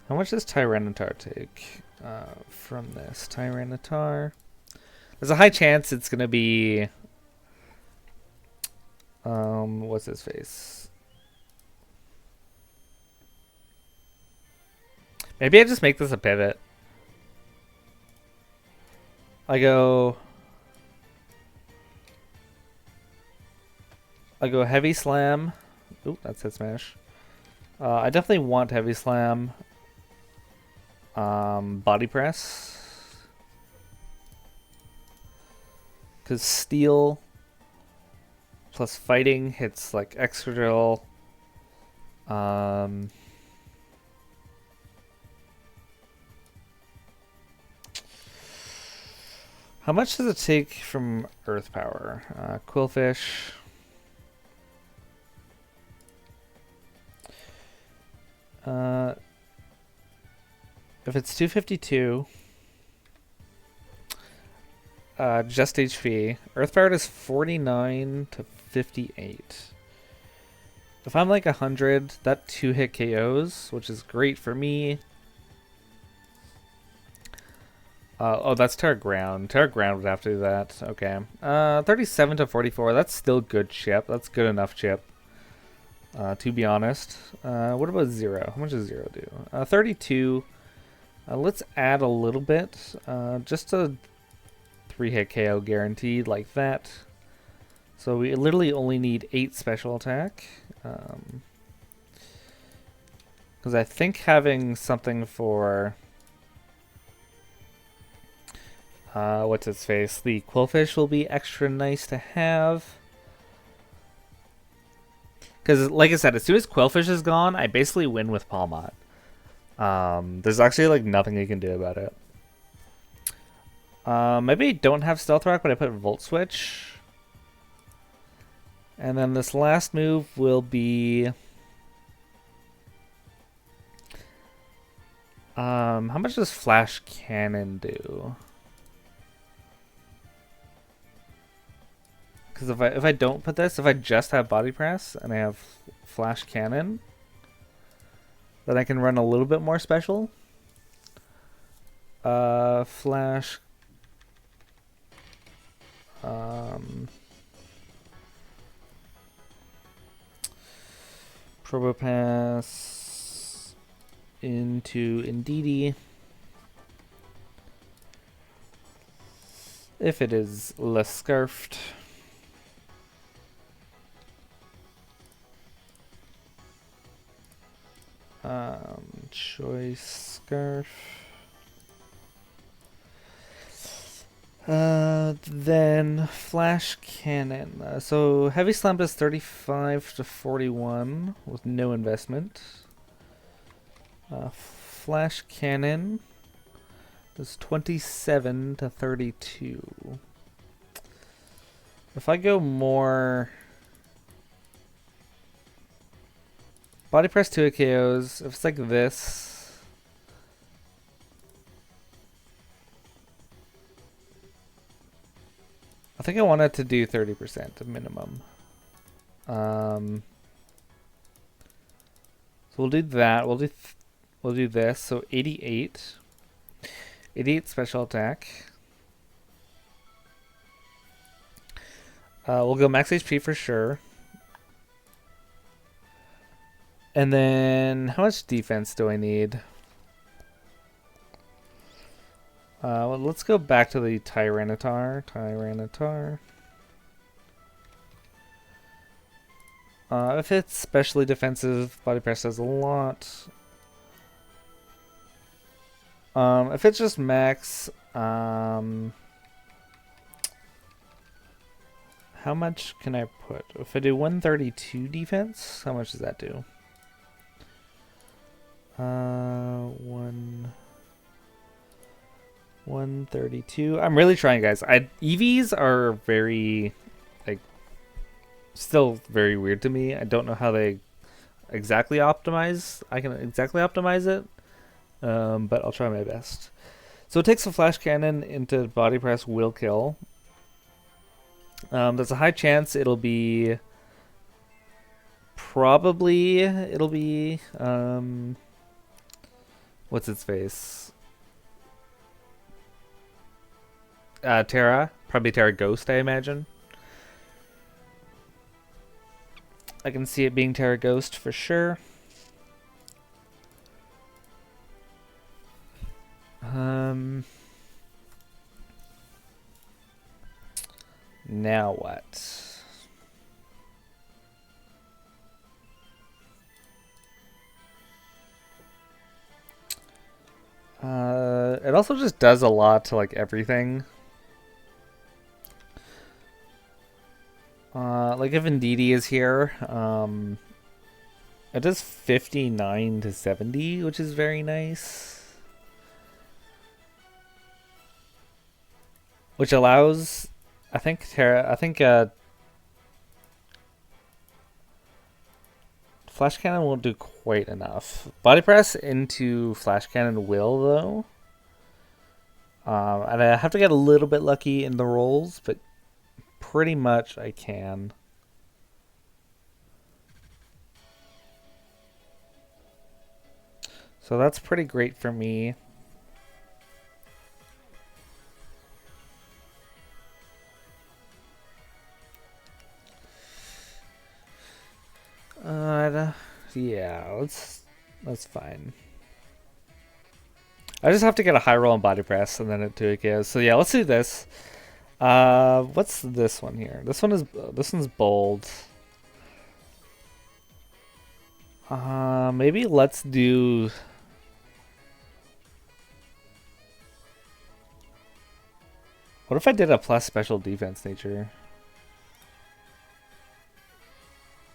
How much does TYRANITAR take from this? TYRANITAR. There's a high chance it's going to be... what's his face? Maybe I just make this a pivot. I go heavy slam. Ooh, that's hit smash. I definitely want heavy slam. Body press. Because steel plus fighting hits like extra drill. How much does it take from earth power? Quillfish. If it's 252, just HP. Earth power is 49 to 58. If I'm like 100, that 2-hit KOs, which is great for me. Oh, that's Terra Ground. Terra Ground would have to do that. Okay. 37 to 44. That's still good chip. That's good enough chip. To be honest. What about 0? How much does 0 do? 32. Let's add a little bit. Just a 3-hit KO guaranteed like that. So we literally only need 8 special attack. Because I think having something for... what's its face? The Quillfish will be extra nice to have. Because, like I said, as soon as Quillfish is gone, I basically win with Palmot. There's actually like nothing you can do about it. Maybe I don't have Stealth Rock, but I put Volt Switch. And then this last move will be... how much does Flash Cannon do? Because if I don't put this, if I just have Body Press and I have Flash Cannon, then I can run a little bit more special. Flash. Probopass into Indeedee. If it is less scarfed. Choice scarf. Then Flash Cannon. So Heavy Slam does 35 to 41 with no investment. Flash Cannon does 27 to 32. If I go more... Body Press 2 KOs. If it's like this... I think I want it to do 30% minimum. So we'll do that. We'll do this. So 88. 88 special attack. We'll go max HP for sure. And then, how much defense do I need? Well, let's go back to the TYRANITAR. If it's specially defensive, body press does a lot. If it's just max, how much can I put? If I do 132 defense, how much does that do? 132. I'm really trying, guys. EVs are very, like, still very weird to me. I don't know how they exactly optimize. I can exactly optimize it, but I'll try my best. So it takes a flash cannon into body press will kill. There's a high chance it'll be what's its face? TERA. Probably TERA Ghost, I imagine. I can see it being TERA Ghost for sure. Now what? It also just does a lot to like everything. Like if Ndidi is here, it does 59 to 70, which is very nice. Which allows, I think Flash Cannon won't do quite enough. Body Press into Flash Cannon will, though. And I have to get a little bit lucky in the rolls, but pretty much I can. So that's pretty great for me. Yeah, that's fine. I just have to get a high roll on body press and then it do it goes. So yeah, let's do this. What's this one here? This one's bold. Maybe let's do. What if I did a plus special defense nature?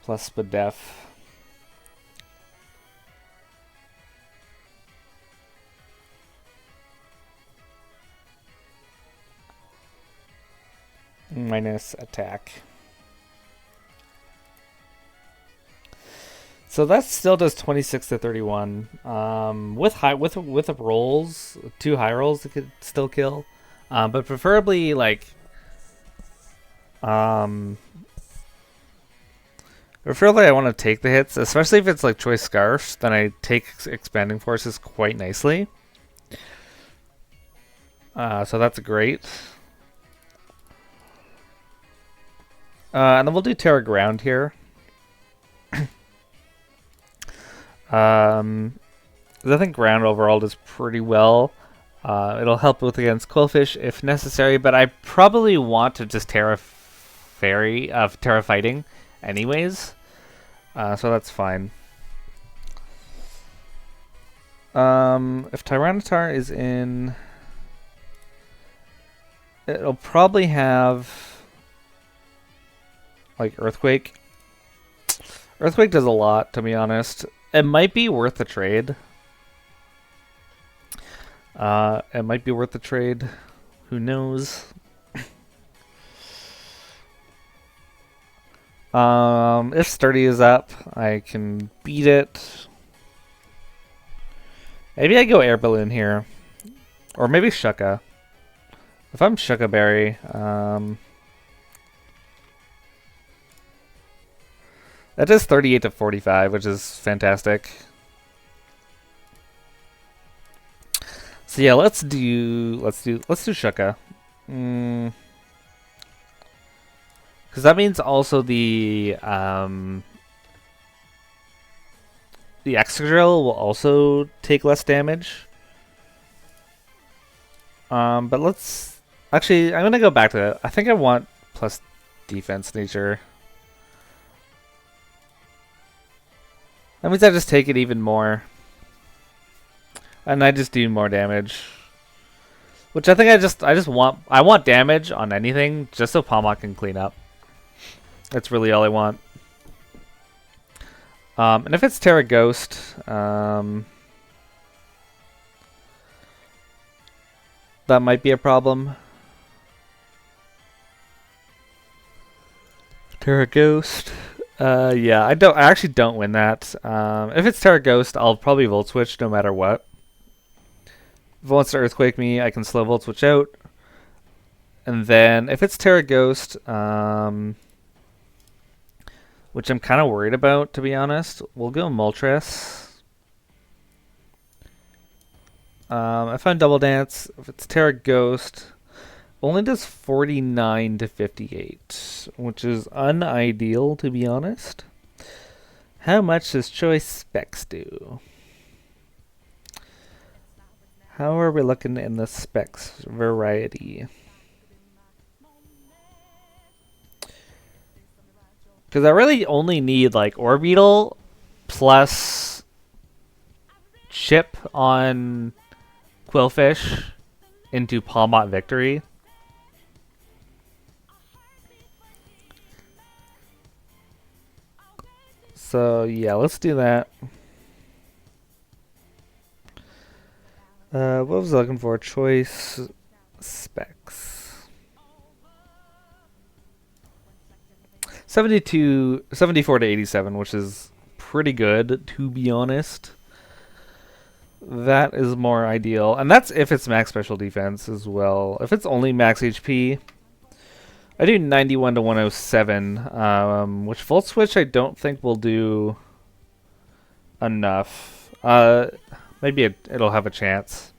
Plus Spadef. Minus attack. So that still does 26 to 31. With rolls, 2 high rolls, it could still kill. But preferably like preferably I want to take the hits, especially if it's like choice scarfs, then I take expanding forces quite nicely. So that's great. And then we'll do TERA ground here. I think ground overall does pretty well. It'll help with against Quillfish if necessary, but I probably want to just TERA fighting anyways. So that's fine. If TYRANITAR is in, it'll probably have like Earthquake. Earthquake does a lot, to be honest. It might be worth the trade. It might be worth the trade. Who knows? If Sturdy is up, I can beat it. Maybe I go Air Balloon here. Or maybe Shucka. If I'm Shucka Berry, that does 38 to 45, which is fantastic. So yeah, let's do Shucka. Because that means also the Excadrill will also take less damage. But let's... Actually, I'm going to go back to that. I think I want plus defense nature. That means I just take it even more. And I just do more damage. Which I think I want damage on anything just so Palmot can clean up. That's really all I want. And if it's TERA Ghost, that might be a problem. TERA Ghost. Yeah, I actually don't win that. If it's TERA Ghost, I'll probably Volt Switch no matter what. If it wants to Earthquake me, I can slow Volt Switch out. And then if it's TERA Ghost, which I'm kind of worried about, to be honest, we'll go Moltres. If I'm Double Dance, if it's TERA Ghost, only does 49 to 58, which is unideal, to be honest. How much does Choice Specs do? How are we looking in the Specs variety? Because I really only need like Orbeetle plus Chip on Quillfish into Palmot Victory. So yeah, let's do that. What was I looking for? Choice Specs. 74 to 87, which is pretty good, to be honest. That is more ideal. And that's if it's max special defense as well. If it's only max HP, I do 91 to 107, which Volt Switch I don't think will do enough. Maybe it'll have a chance.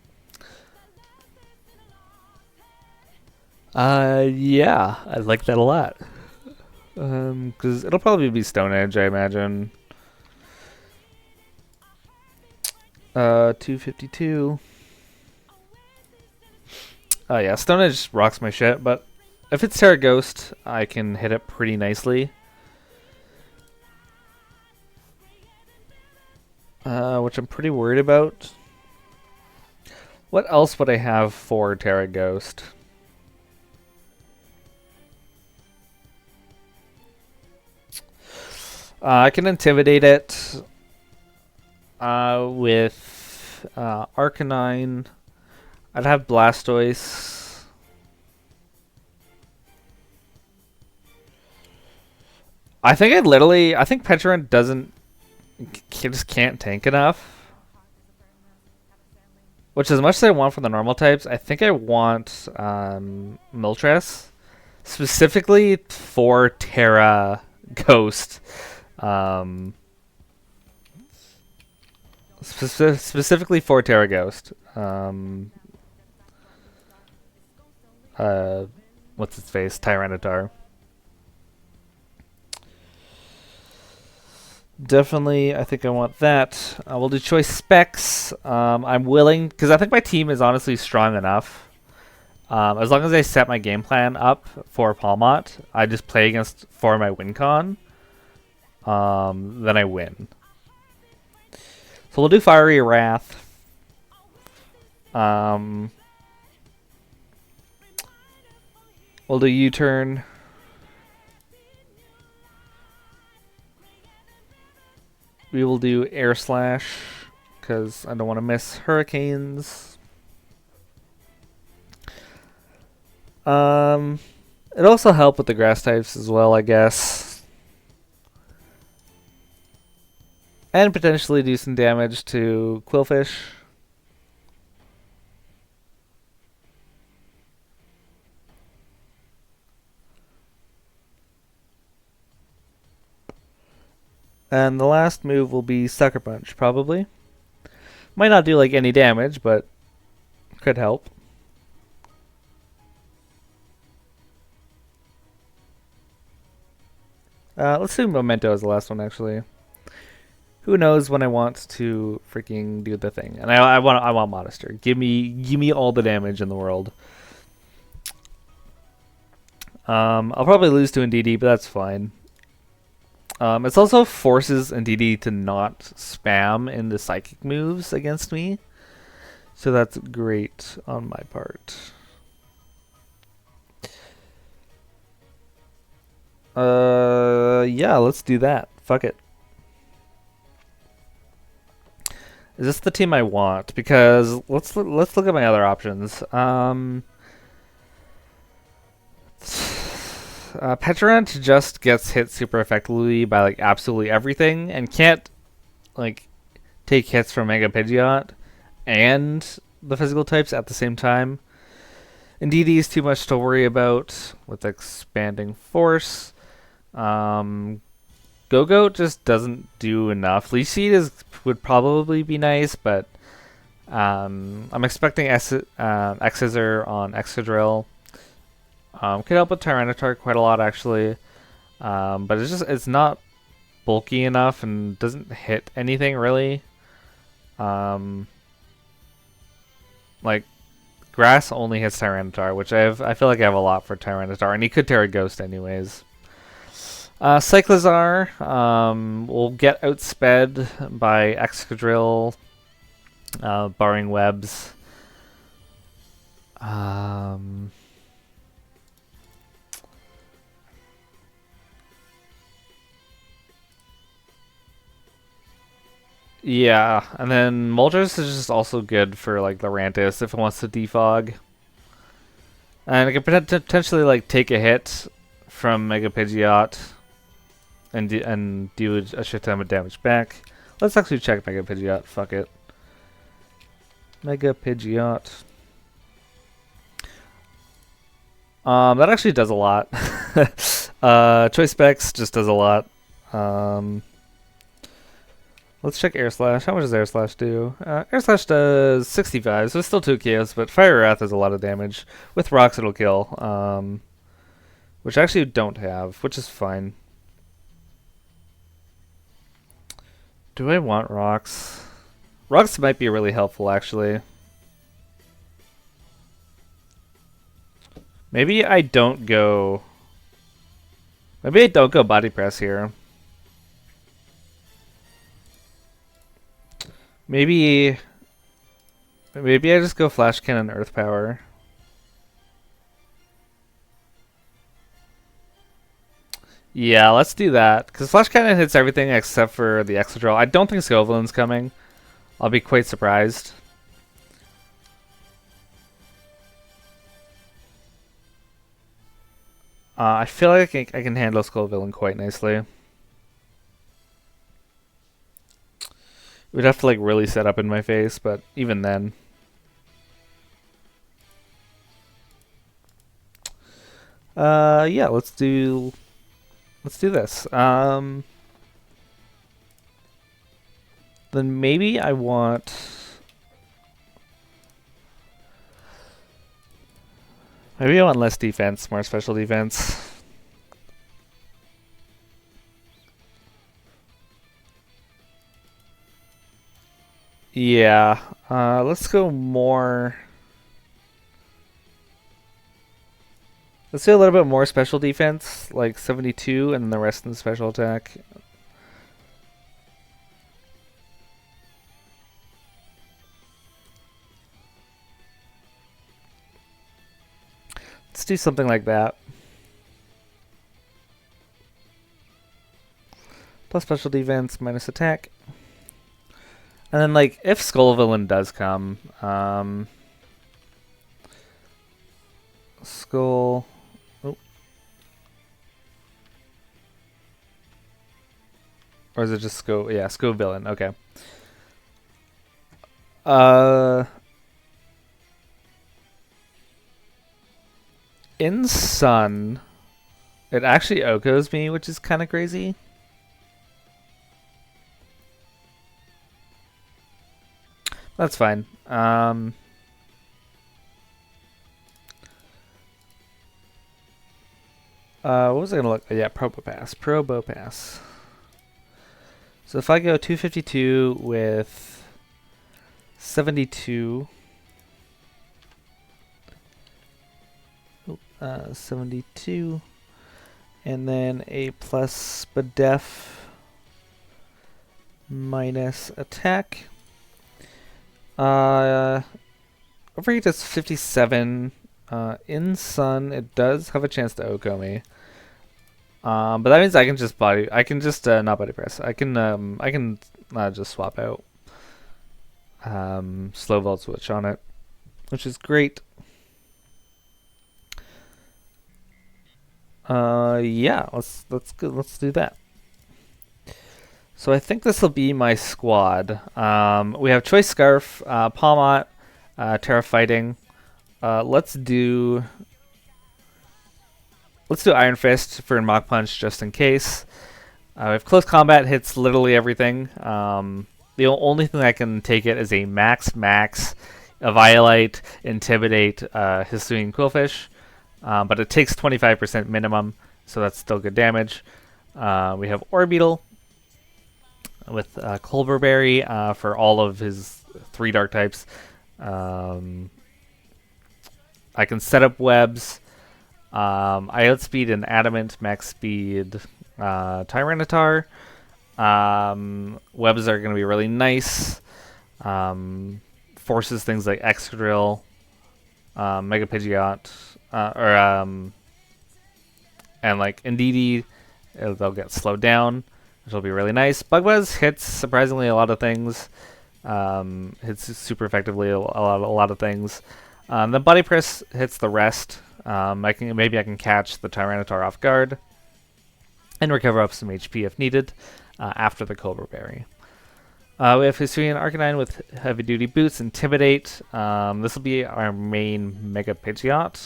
Yeah, I like that a lot. Because it'll probably be Stone Edge, I imagine. 252. Oh yeah, Stone Edge rocks my shit, but if it's TERA Ghost, I can hit it pretty nicely. Which I'm pretty worried about. What else would I have for TERA Ghost? I can Intimidate it with Arcanine. I'd have Blastoise. I think Pecharunt just can't tank enough. Which, as much as I want from the normal types, I think I want Moltres. Specifically for TERA Ghost. Specifically for TERA Ghost. What's its face? Tyranitar. Definitely, I think I want that. We'll do Choice Specs. I'm willing, because I think my team is honestly strong enough. As long as I set my game plan up for Palmot, I just play against for my win con. Then I win. So we'll do Fiery Wrath. We'll do U-turn. We will do Air Slash, because I don't want to miss Hurricanes. It'll also help with the grass types as well, I guess. And potentially do some damage to Quillfish. And the last move will be Sucker Punch, probably. Might not do like any damage, but could help. Let's do Memento as the last one, actually. Who knows when I want to freaking do the thing? And I want Modester. Give me all the damage in the world. I'll probably lose to NDD, but that's fine. It also forces NDD to not spam into psychic moves against me. So that's great on my part. Yeah, let's do that. Fuck it. Is this the team I want? Because let's look at my other options. Petrant just gets hit super effectively by like absolutely everything and can't like take hits from Mega Pidgeot and the physical types at the same time. Indeed, is too much to worry about with expanding force. Go-Goat just doesn't do enough. Leech Seed would probably be nice, but I'm expecting X-Scissor on Excadrill. Could help with Tyranitar quite a lot, actually. But it's not bulky enough and doesn't hit anything, really. Like, Grass only hits Tyranitar, which I feel like I have a lot for Tyranitar, and he could Terra Ghost anyways. Cyclizar will get outsped by Excadrill, barring webs. Yeah, and then Moltres is just also good for like the Rantis if it wants to defog. And it can potentially like take a hit from Mega Pidgeot and do a shit ton of damage back. Let's actually check Mega Pidgeot. Fuck it. Mega Pidgeot. That actually does a lot. Choice Specs just does a lot. Let's check Air Slash. How much does Air Slash do? Air Slash does 65, so it's still 2 KOs, but Fire Wrath does a lot of damage. With Rocks, it'll kill. Which I actually don't have, which is fine. Do I want Rocks? Rocks might be really helpful, actually. Maybe I don't go Body Press here. Maybe I just go Flash Cannon Earth Power. Yeah, let's do that. Because Flash Cannon hits everything except for the Excadrill. I don't think Scovillain's coming. I'll be quite surprised. I feel like I can handle Scovillain quite nicely. We'd have to like really set up in my face, but even then. Yeah, let's do this. Then maybe I want less defense, more special defense. Yeah, let's go more. Let's do a little bit more special defense, like 72, and then the rest in the special attack. Let's do something like that. Plus special defense, minus attack. And then, like, if Scovillain does come, Skull. Oh. Or is it just Yeah, Scovillain. Okay. In Sun, it actually Okos me, which is kind of crazy. That's fine. What was I gonna look? Yeah, Probopass. So if I go 252 with 72, 72, and then a plus Spadef minus attack. Overheat does 57. In Sun, it does have a chance to Oko me. But that means I can just not body press. I can just swap out slow volt switch on it, which is great. Yeah, let's do that. So I think this will be my squad. We have Choice Scarf, Palmot, TERA Fighting. Let's do Iron Fist for Mach Punch just in case. We have Close Combat, hits literally everything. The only thing that can take it is a max, a Violite, Intimidate, Hisuian Quillfish. But it takes 25% minimum, so that's still good damage. We have Orbeetle with Culverberry for all of his 3 dark types. I can set up webs. I outspeed an Adamant, max speed Tyranitar. Webs are going to be really nice. Forces things like Excadrill, Mega Pidgeot, and like Indeedee, they'll get slowed down, which will be really nice. Bug Buzz hits surprisingly a lot of things. Hits super effectively a lot of things. The Body Press hits the rest. Maybe I can catch the Tyranitar off guard and recover up some HP if needed after the Cobra Berry. We have Hisuian Arcanine with Heavy Duty Boots, Intimidate. This will be our main Mega Pidgeot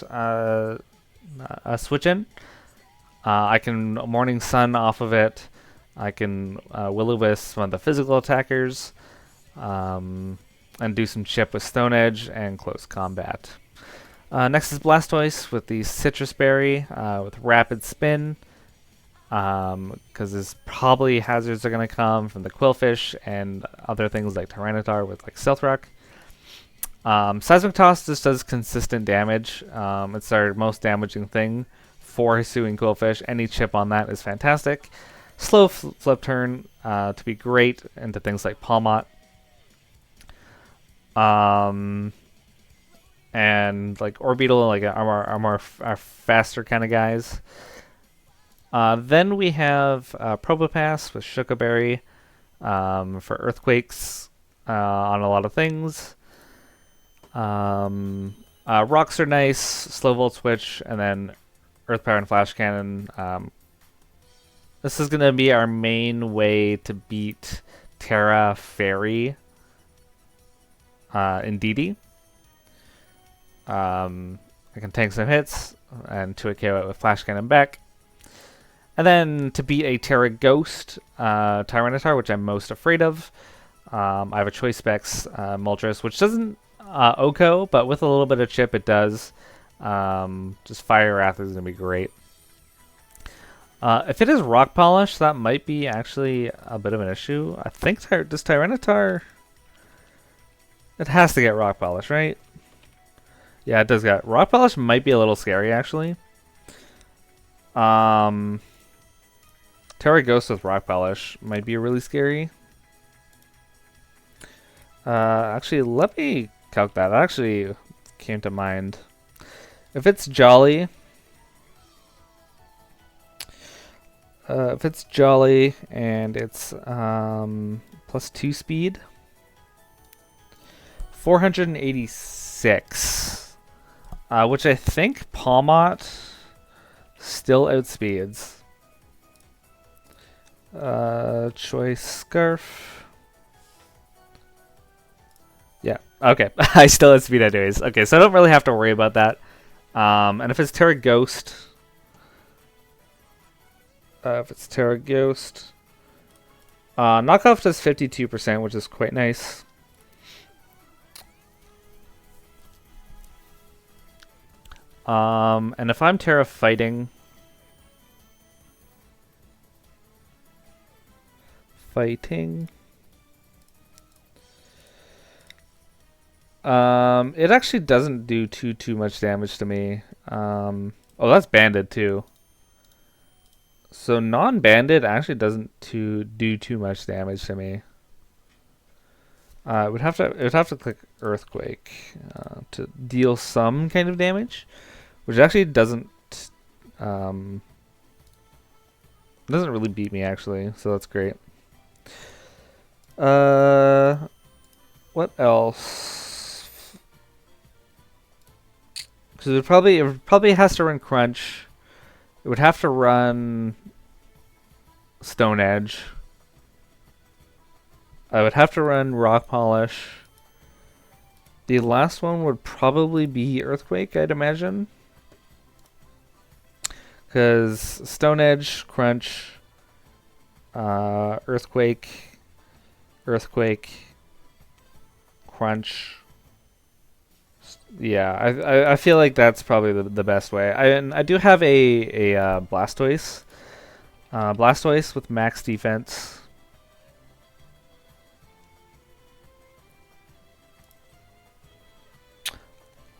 switch in. I can Morning Sun off of it. I can Will-O-Wisp one of the physical attackers, and do some chip with Stone Edge and Close Combat. Next is Blastoise with the Citrus Berry with Rapid Spin, because there's probably hazards are going to come from the Quillfish and other things like Tyranitar with like Stealth Rock. Seismic Toss just does consistent damage. It's our most damaging thing for Hisuian Quillfish. Any chip on that is fantastic. Slow Flip Turn to be great into things like Palmot. And like Orbeetle, like are faster kind of guys. Then we have Probopass with Shukaberry for Earthquakes on a lot of things. Rocks are nice, Slow Volt Switch, and then Earth Power and Flash Cannon. This is going to be our main way to beat TERA Fairy in DD. I can tank some hits and 2 KO it with Flash Cannon back. And then to beat a TERA Ghost Tyranitar, which I'm most afraid of, I have a Choice Specs Moltres, which doesn't Oko, but with a little bit of chip it does. Just Fire Wrath is going to be great. If it is Rock Polish, that might be actually a bit of an issue. I think does Tyranitar... It has to get Rock Polish, right? Yeah, it does get Rock Polish. Might be a little scary, actually. TERA Ghost with Rock Polish might be really scary. Actually, let me calc that. That actually came to mind. If it's Jolly... if it's Jolly and it's +2 speed... 486, which I think Palmot still outspeeds. Choice Scarf. Yeah, okay. I still outspeed anyways. Okay, so I don't really have to worry about that. And if it's TERA Ghost... knockoff does 52%, which is quite nice. And if I'm TERA Fighting, fighting. It actually doesn't do too much damage to me. Oh, that's banded too. So non-banded actually doesn't do too much damage to me. It would have to click Earthquake to deal some kind of damage, which actually doesn't really beat me actually. So that's great. What else? Because it probably has to run Crunch. It would have to run Stone Edge. I would have to run Rock Polish. The last one would probably be Earthquake, I'd imagine. Because Stone Edge, Crunch, Earthquake, Crunch. Yeah, I feel like that's probably the best way. I do have a Blastoise. Blastoise with max defense.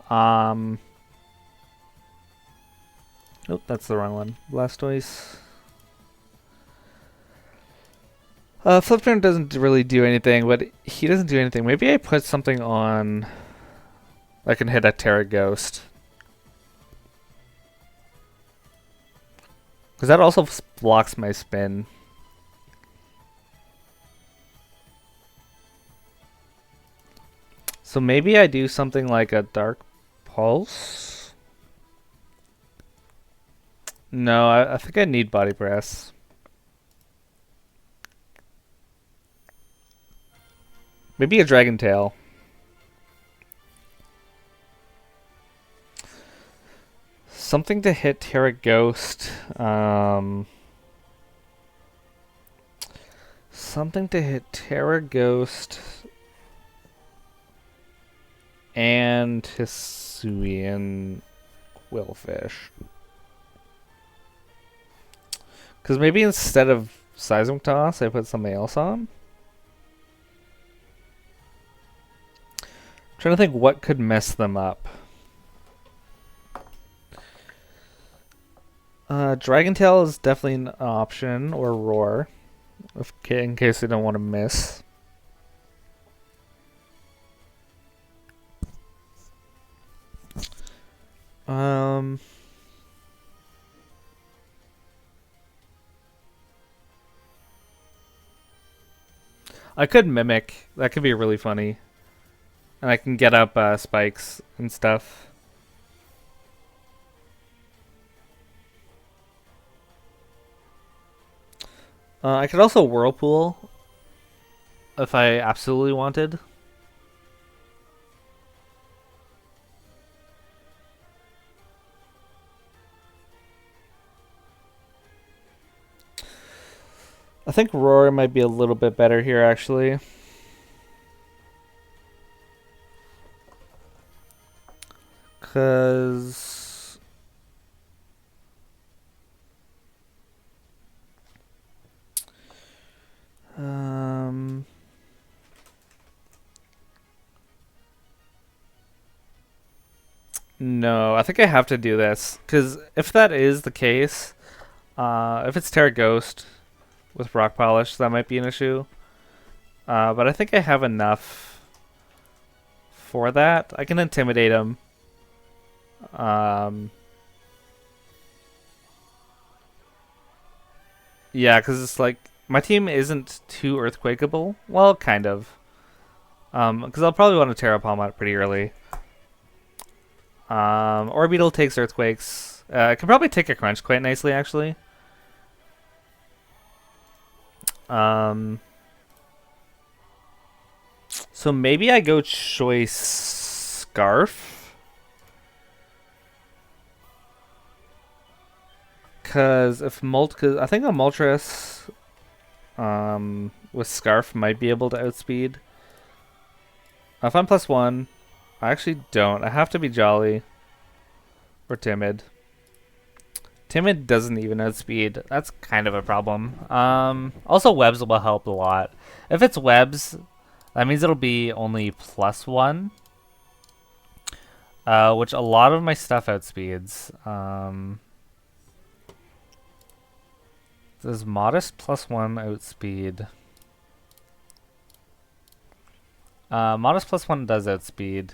Nope, that's the wrong one. Blastoise. Flipturn doesn't really do anything, but he doesn't do anything. Maybe I put something on. I can hit a TERA Ghost. Because that also blocks my spin. So maybe I do something like a Dark Pulse? No, I think I need Body Press. Maybe a Dragon Tail. Something to hit TERA Ghost. Something to hit TERA Ghost. And Hisuian Quillfish. Because maybe instead of Seismic Toss, I put something else on. I'm trying to think what could mess them up. Dragon Tail is definitely an option, or Roar, in case they don't want to miss. I could Mimic. That could be really funny. And I can get up spikes and stuff. I could also Whirlpool if I absolutely wanted. I think Roar might be a little bit better here, actually. Because... no, I think I have to do this. Because if that is the case, if it's TERA Ghost with Rock Polish, that might be an issue. But I think I have enough for that. I can Intimidate him. Yeah, because it's like, my team isn't too Earthquakeable. Well, kind of. Because I'll probably want to Terra Palm out pretty early. Orbeetle takes Earthquakes. I can probably take a Crunch quite nicely, actually. So maybe I go choice Scarf. Because if I think a Moltres with Scarf might be able to outspeed. If I'm +1, I actually don't. I have to be Jolly or Timid. Timid doesn't even outspeed. That's kind of a problem. Also, webs will help a lot. If it's webs, that means it'll be only +1, which a lot of my stuff outspeeds. Does modest +1 outspeed? Modest +1 does outspeed.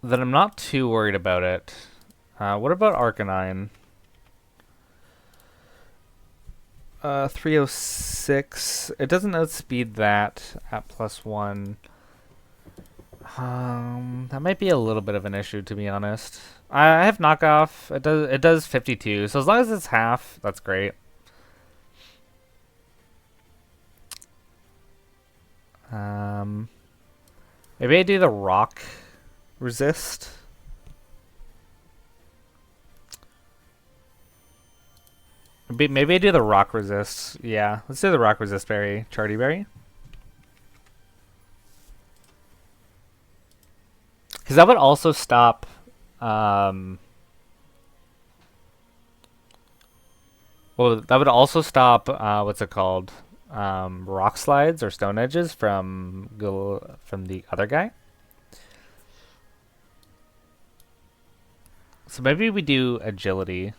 Then I'm not too worried about it. What about Arcanine? 306. It doesn't outspeed that at +1. That might be a little bit of an issue, to be honest. I have knockoff. It does 52. So as long as it's half, that's great. Maybe I do the rock resist. Maybe I do the rock resist. Yeah, let's do the rock resist berry, Charty berry. Because that would also stop. Well, that would also stop. What's it called? Rock slides or stone edges from the other guy. So maybe we do agility.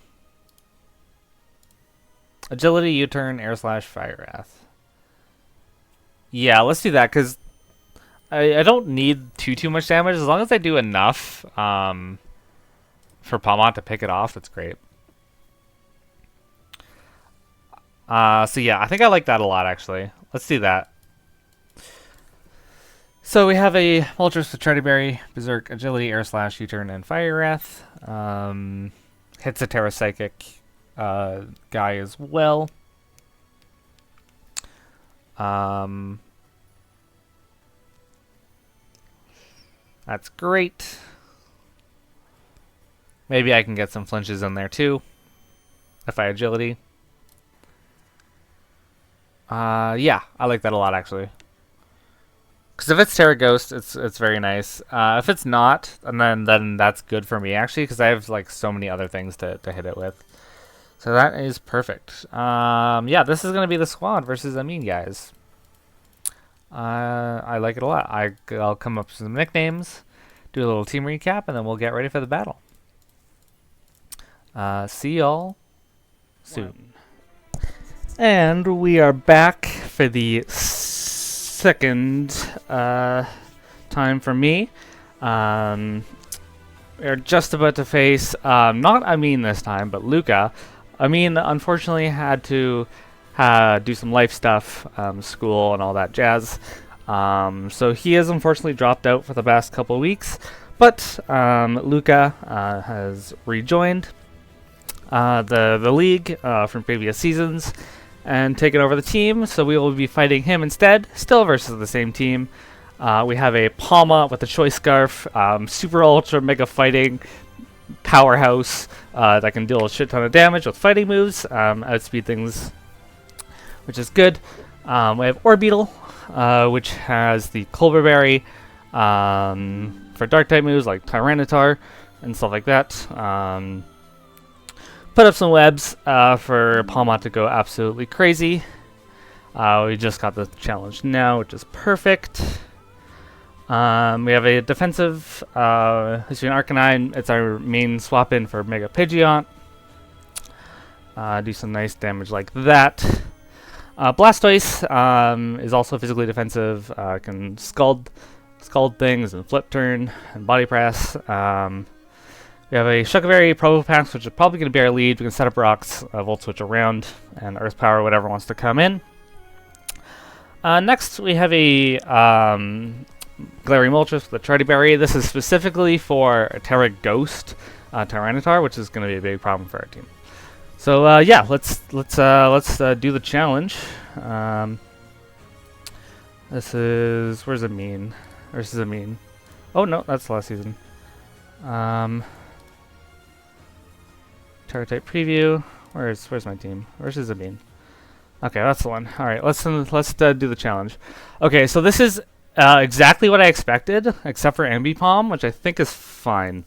Agility, U-turn, air slash, fire wrath. Yeah, let's do that because I don't need too much damage. As long as I do enough for Palmont to pick it off, that's great. So yeah, I think I like that a lot actually. Let's do that. So we have a Moltres with Charty berry, Berserk, Agility, Air Slash, U-turn, and Fire Wrath. Hits a TERA Psychic guy as well. That's great. Maybe I can get some flinches in there too if I Agility. Yeah, I like that a lot actually. Because if it's Terra Ghost, it's very nice. If it's not, and then that's good for me actually, because I have like so many other things to hit it with. So that is perfect. Yeah, this is gonna be the squad versus Amin guys. I like it a lot. I'll come up with some nicknames, do a little team recap, and then we'll get ready for the battle. See y'all soon. And we are back for the second time for me. We're just about to face not Amin this time, but Luca. Amin unfortunately had to do some life stuff, school and all that jazz. So he has unfortunately dropped out for the past couple of weeks. But Luca has rejoined the league from previous seasons and taken over the team, so we will be fighting him instead, still versus the same team. We have a Palma with a Choice Scarf, super ultra mega fighting powerhouse that can deal a shit ton of damage with fighting moves, outspeed things, which is good. We have Orbeetle, which has the Culver Berry for dark type moves like Tyranitar and stuff like that. Put up some webs for Palmont to go absolutely crazy. We just got the challenge now, which is perfect. We have a defensive history Arcanine. It's our main swap in for Mega Pidgeot. Do some nice damage like that. Blastoise is also physically defensive. Can scald things and flip turn and body press. We have a Shuckleberry Probopax, which is probably going to be our lead. We can set up rocks, Volt Switch around, and Earth Power, whatever wants to come in. Next, we have a Glary Moltres with a Charty berry. This is specifically for a Terra Ghost Tyranitar, which is going to be a big problem for our team. So yeah, let's do the challenge. This is where's Amin? Versus Amin. Oh no, that's last season. Terra type preview. Where's my team? Where's Amin? Okay, that's the one. All right, let's do the challenge. Okay, so this is Exactly what I expected, except for Ambipom, which I think is fine.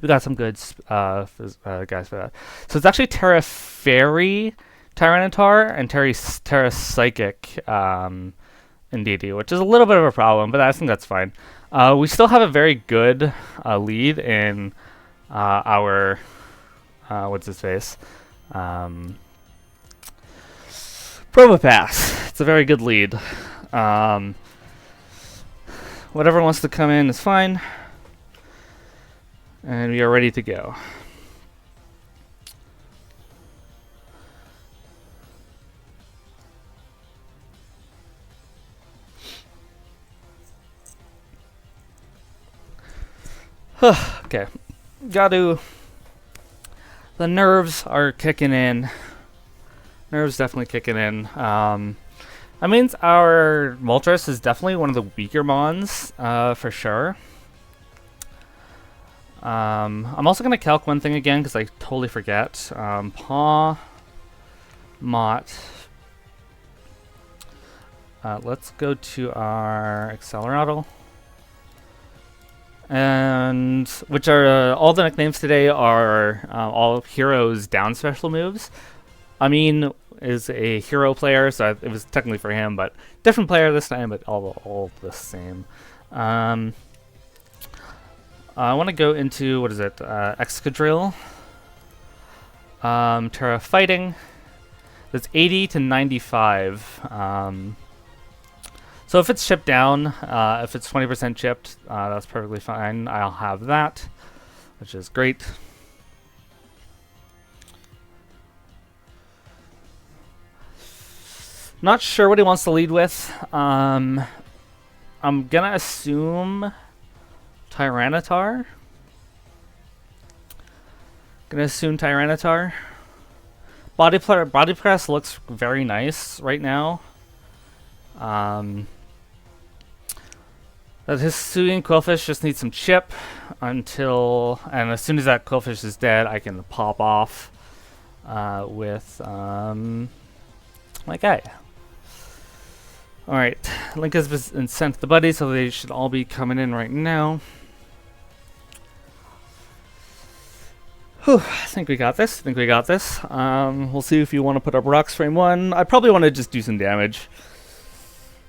We got some good guys for that. So it's actually TERA Fairy TYRANITAR and TERA Psychic Indeedee, which is a little bit of a problem, but I think that's fine. We still have a very good lead in our what's his face? Probopass. It's a very good lead. Whatever wants to come in is fine. And we are ready to go. Okay. The nerves are kicking in. Nerves definitely kicking in. That means our Moltres is definitely one of the weaker mons, for sure. I'm also going to calc one thing again because I totally forget. Paw, Mott. Let's go to our Accelerato. And which are all the nicknames today are all heroes down special moves. I mean, is a hero player, so it was technically for him, but different player this time, but all the same. I want to go into, what is it, Excadrill. TERA Fighting. That's 80 to 95. So if it's chipped down, if it's 20% chipped, that's perfectly fine. I'll have that, which is great. Not sure what he wants to lead with. I'm gonna assume TYRANITAR. Body press looks very nice right now. That his Soothing Quillfish just needs some chip until, and as soon as that Quillfish is dead, I can pop off with my guy. Alright, Link has been sent to the buddy, so they should all be coming in right now. Whew, I think we got this. We'll see if you want to put up Rocks Frame 1. I probably want to just do some damage.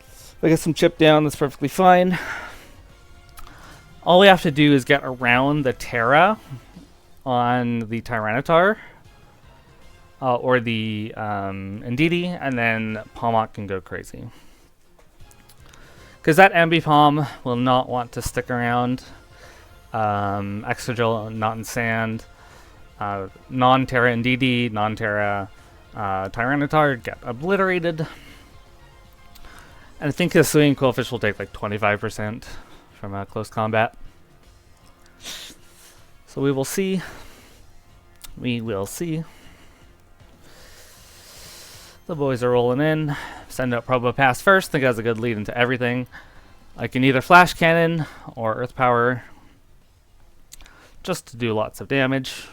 If I get some chip down, that's perfectly fine. All we have to do is get around the TERA on the TYRANITAR. Or the Indeedee, and then Palmot can go crazy. Because that Ambipom will not want to stick around. Excadrill, not in sand. Non-TERA Indeedee, non-TERA TYRANITAR get obliterated. And I think the Swinging Quillfish will take like 25% from close combat. So we will see. The boys are rolling in. Send out Probopass first. I think that's a good lead into everything. I can either Flash Cannon or Earth Power just to do lots of damage.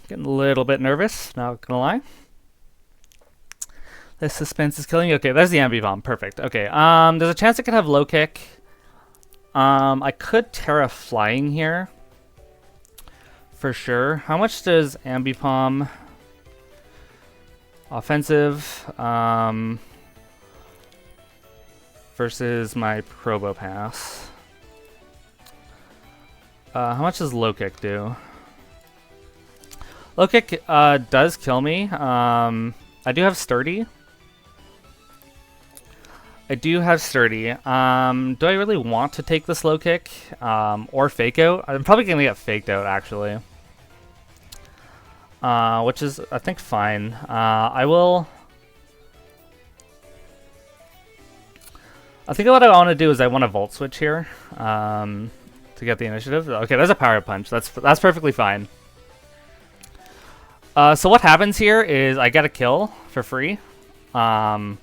Getting a little bit nervous, not gonna lie. The suspense is killing me. Okay, there's the Ambipom. Perfect. Okay, there's a chance I could have low kick. I could TERA Flying here. For sure. How much does Ambipom offensive versus my Probopass? How much does low kick do? Low kick does kill me. I do have sturdy. Do I really want to take this low kick or fake out? I'm probably gonna get faked out actually. Which is, I think, fine. I think what I want to do is I want to Volt Switch here to get the initiative. Okay, there's a Power Punch. That's perfectly fine. So what happens here is I get a kill for free. I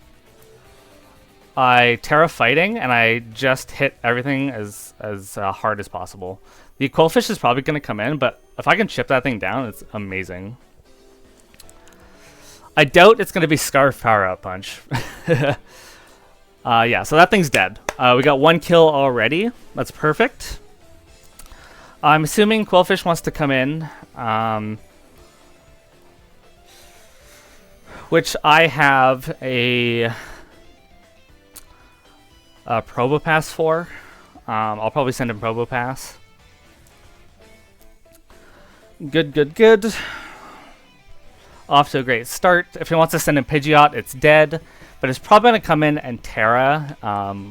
TERA Fighting, and I just hit everything as hard as possible. The Quillfish is probably going to come in, but if I can chip that thing down, it's amazing. I doubt it's going to be Scarf Power-Up Punch. Yeah, so that thing's dead. We got 1 kill already. That's perfect. I'm assuming Quillfish wants to come in. Which I have a Probopass for. I'll probably send him Probopass. Good, good, good. Off to a great start. If he wants to send in Pidgeot, it's dead. But it's probably going to come in and TERA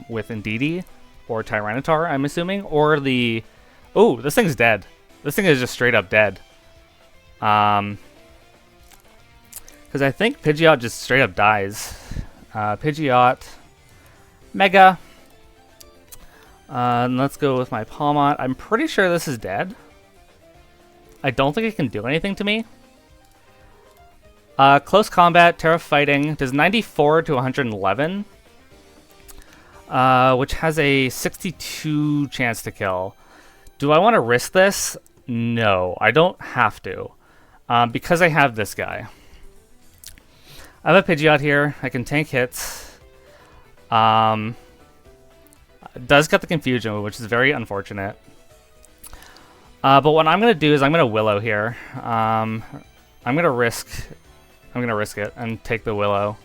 with Indeedee or Tyranitar, I'm assuming. Or the... Oh, this thing's dead. This thing is just straight up dead. Because I think Pidgeot just straight up dies. Pidgeot. Mega. And let's go with my Palmont. I'm pretty sure this is dead. I don't think it can do anything to me. Close combat, Terra Fighting, does 94 to 111. Which has a 62 chance to kill. Do I want to risk this? No, I don't have to. Because I have this guy. I have a Pidgeot here. I can tank hits. It does get the confusion, which is very unfortunate. But what I'm going to do is I'm going to Willow here. I'm going to risk it and take the Willow.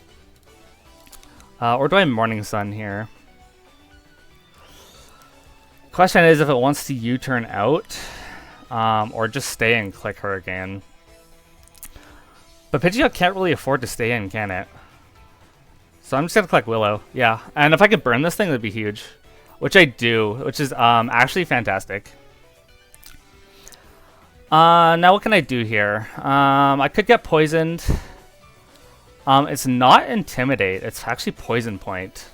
Or do I Morning Sun here? Question is if it wants to U-turn out, or just stay and click Hurricane. But Pidgeot can't really afford to stay in, can it? So I'm just gonna click Willow. Yeah, and if I could burn this thing, that'd be huge. Which I do, which is actually fantastic. Now what can I do here? I could get poisoned. It's not Intimidate, it's actually Poison Point.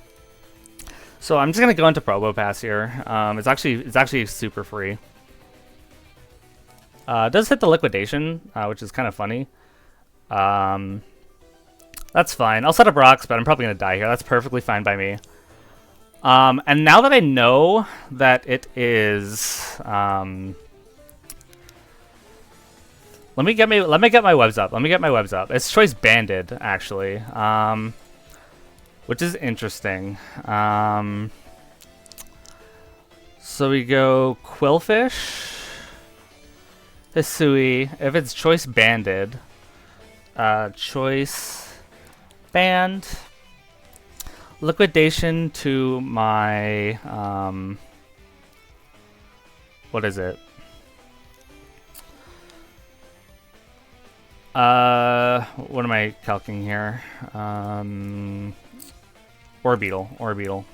So I'm just gonna go into Probopass here. It's actually super free. It does hit the Liquidation, which is kind of funny. That's fine. I'll set up rocks, but I'm probably gonna die here. That's perfectly fine by me. And now that I know that it is, let me get my webs up. It's Choice Banded, actually. Which is interesting. So we go Quillfish, Hisui. If it's Choice Banded, Choice Band, Liquidation to my what is it? What am I calculating here? Orbeetle.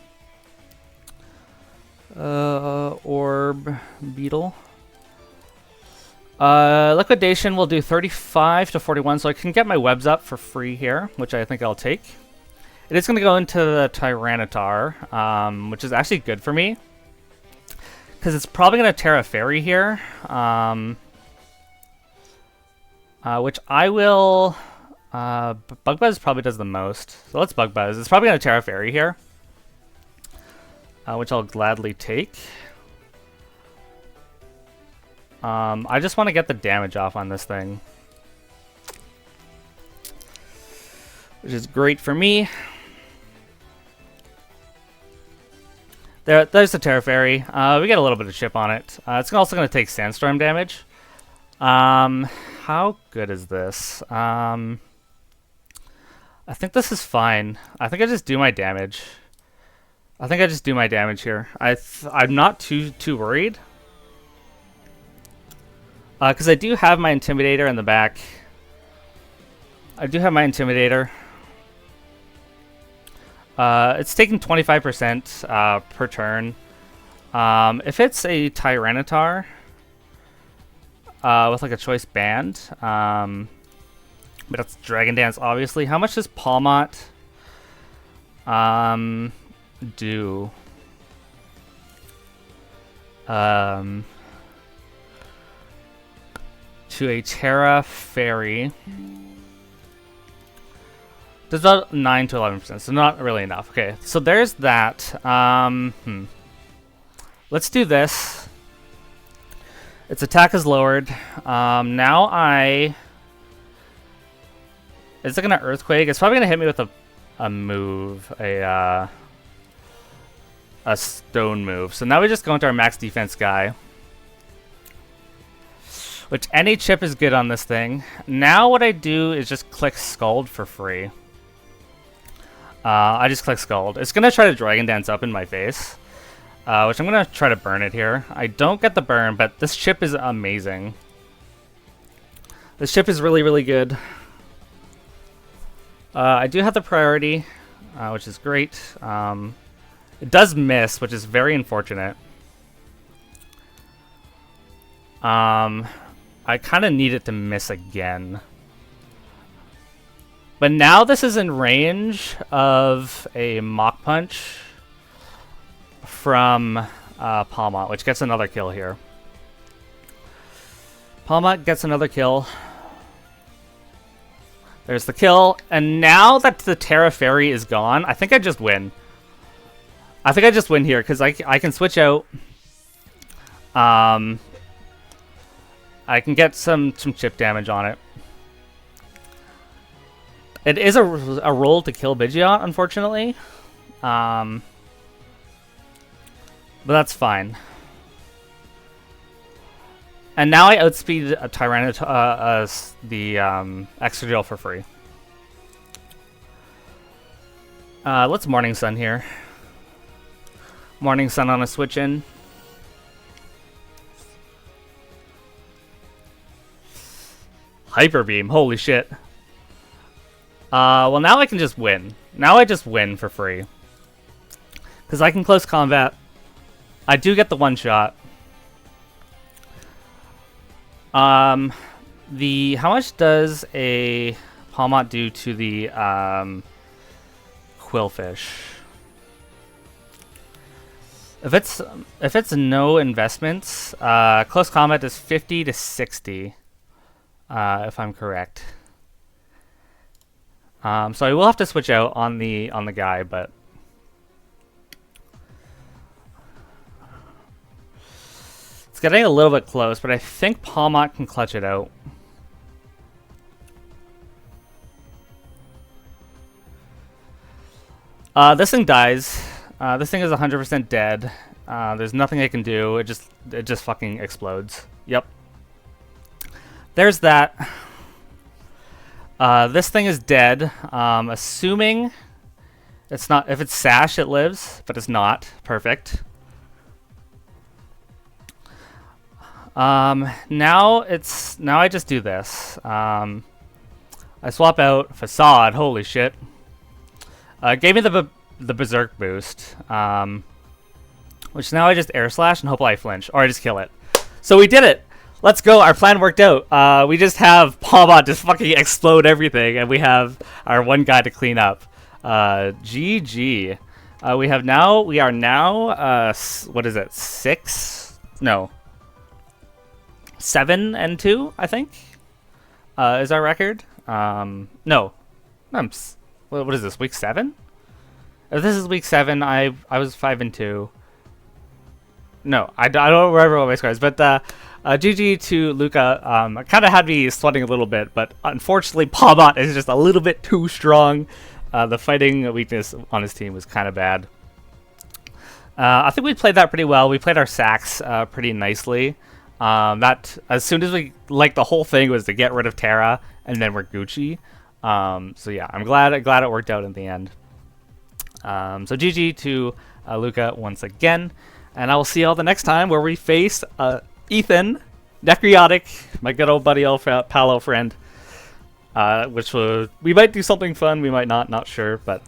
Orb Beetle. Liquidation will do 35 to 41, so I can get my webs up for free here, which I think I'll take. It is going to go into the Tyranitar, which is actually good for me. Because it's probably going to Terra Fairy here. Which I will... Bug Buzz probably does the most. So let's Bug Buzz. It's probably going to Terra Fairy here. Which I'll gladly take. I just want to get the damage off on this thing. Which is great for me. There's the Terra Fairy. We get a little bit of chip on it. It's also going to take Sandstorm damage. How good is this? I think this is fine. I think I just do my damage. Here. I'm not too worried. Because I do have my Intimidator in the back. It's taking 25% per turn. If it's a Tyranitar with like a Choice Band, but it's Dragon Dance, obviously. How much does Palmont do? To a Terra Fairy. Does about 9 to 11%, so not really enough. Okay, so there's that. Let's do this. Its attack is lowered. Now Is it gonna earthquake? It's probably gonna hit me with a move, a stone move. So now we just go into our max defense guy, which any chip is good on this thing. Now what I do is just click Scald for free. I just click Scald. It's gonna try to Dragon Dance up in my face, which I'm gonna try to burn it here. I don't get the burn, but this chip is amazing. This chip is really, really good. I do have the priority, which is great. It does miss, which is very unfortunate. I kind of need it to miss again. But now this is in range of a Mach Punch from Palmot, which gets another kill here. Palmot gets another kill. There's the kill, and now that the TERA Fairy is gone, I think I just win. I think I just win here, because I can switch out. I can get some chip damage on it. It is a roll to kill Pidgeot, unfortunately. But that's fine. And now I outspeed a Tyranitar, the Extra Gel for free. Let's Morning Sun here. Morning Sun on a switch in. Hyper Beam, holy shit. Well, now I can just win. Now I just win for free. Because I can close combat. I do get the one shot. How much does a Palmot do to the Quillfish? If it's no investments, close combat is 50 to 60, if I'm correct. So I will have to switch out on the guy, but it's getting a little bit close. But I think Palmot can clutch it out. This thing dies. This thing is 100% dead. There's nothing I can do. It just fucking explodes. Yep. There's that. This thing is dead. Assuming it's not. If it's Sash, it lives, but it's not. Perfect. Now I just do this. I swap out Facade. Holy shit. Gave me the Berserk boost. Which now I just Air Slash and hope I flinch, or I just kill it. So we did it. Let's go. Our plan worked out. We just have Palmot just fucking explode everything, and we have our one guy to clean up. GG. We are now, what is it? 7-2, I think, is our record. No. What is this, week 7? If this is week 7, I was 5-2. No, I don't remember what my score is, but GG to Luca. Kind of had me sweating a little bit, but unfortunately Palmot is just a little bit too strong. The fighting weakness on his team was kind of bad. I think we played that pretty well. We played our sacks pretty nicely. That as soon as we the whole thing was to get rid of TERA, and then we're Gucci. So yeah, I'm glad it worked out in the end. So GG to Luca once again. And I will see y'all the next time where we face Ethan, Necrotic, my good old buddy, old pal, friend. We might do something fun, we might not sure. But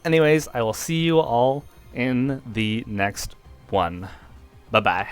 anyways, I will see you all in the next one. Bye-bye.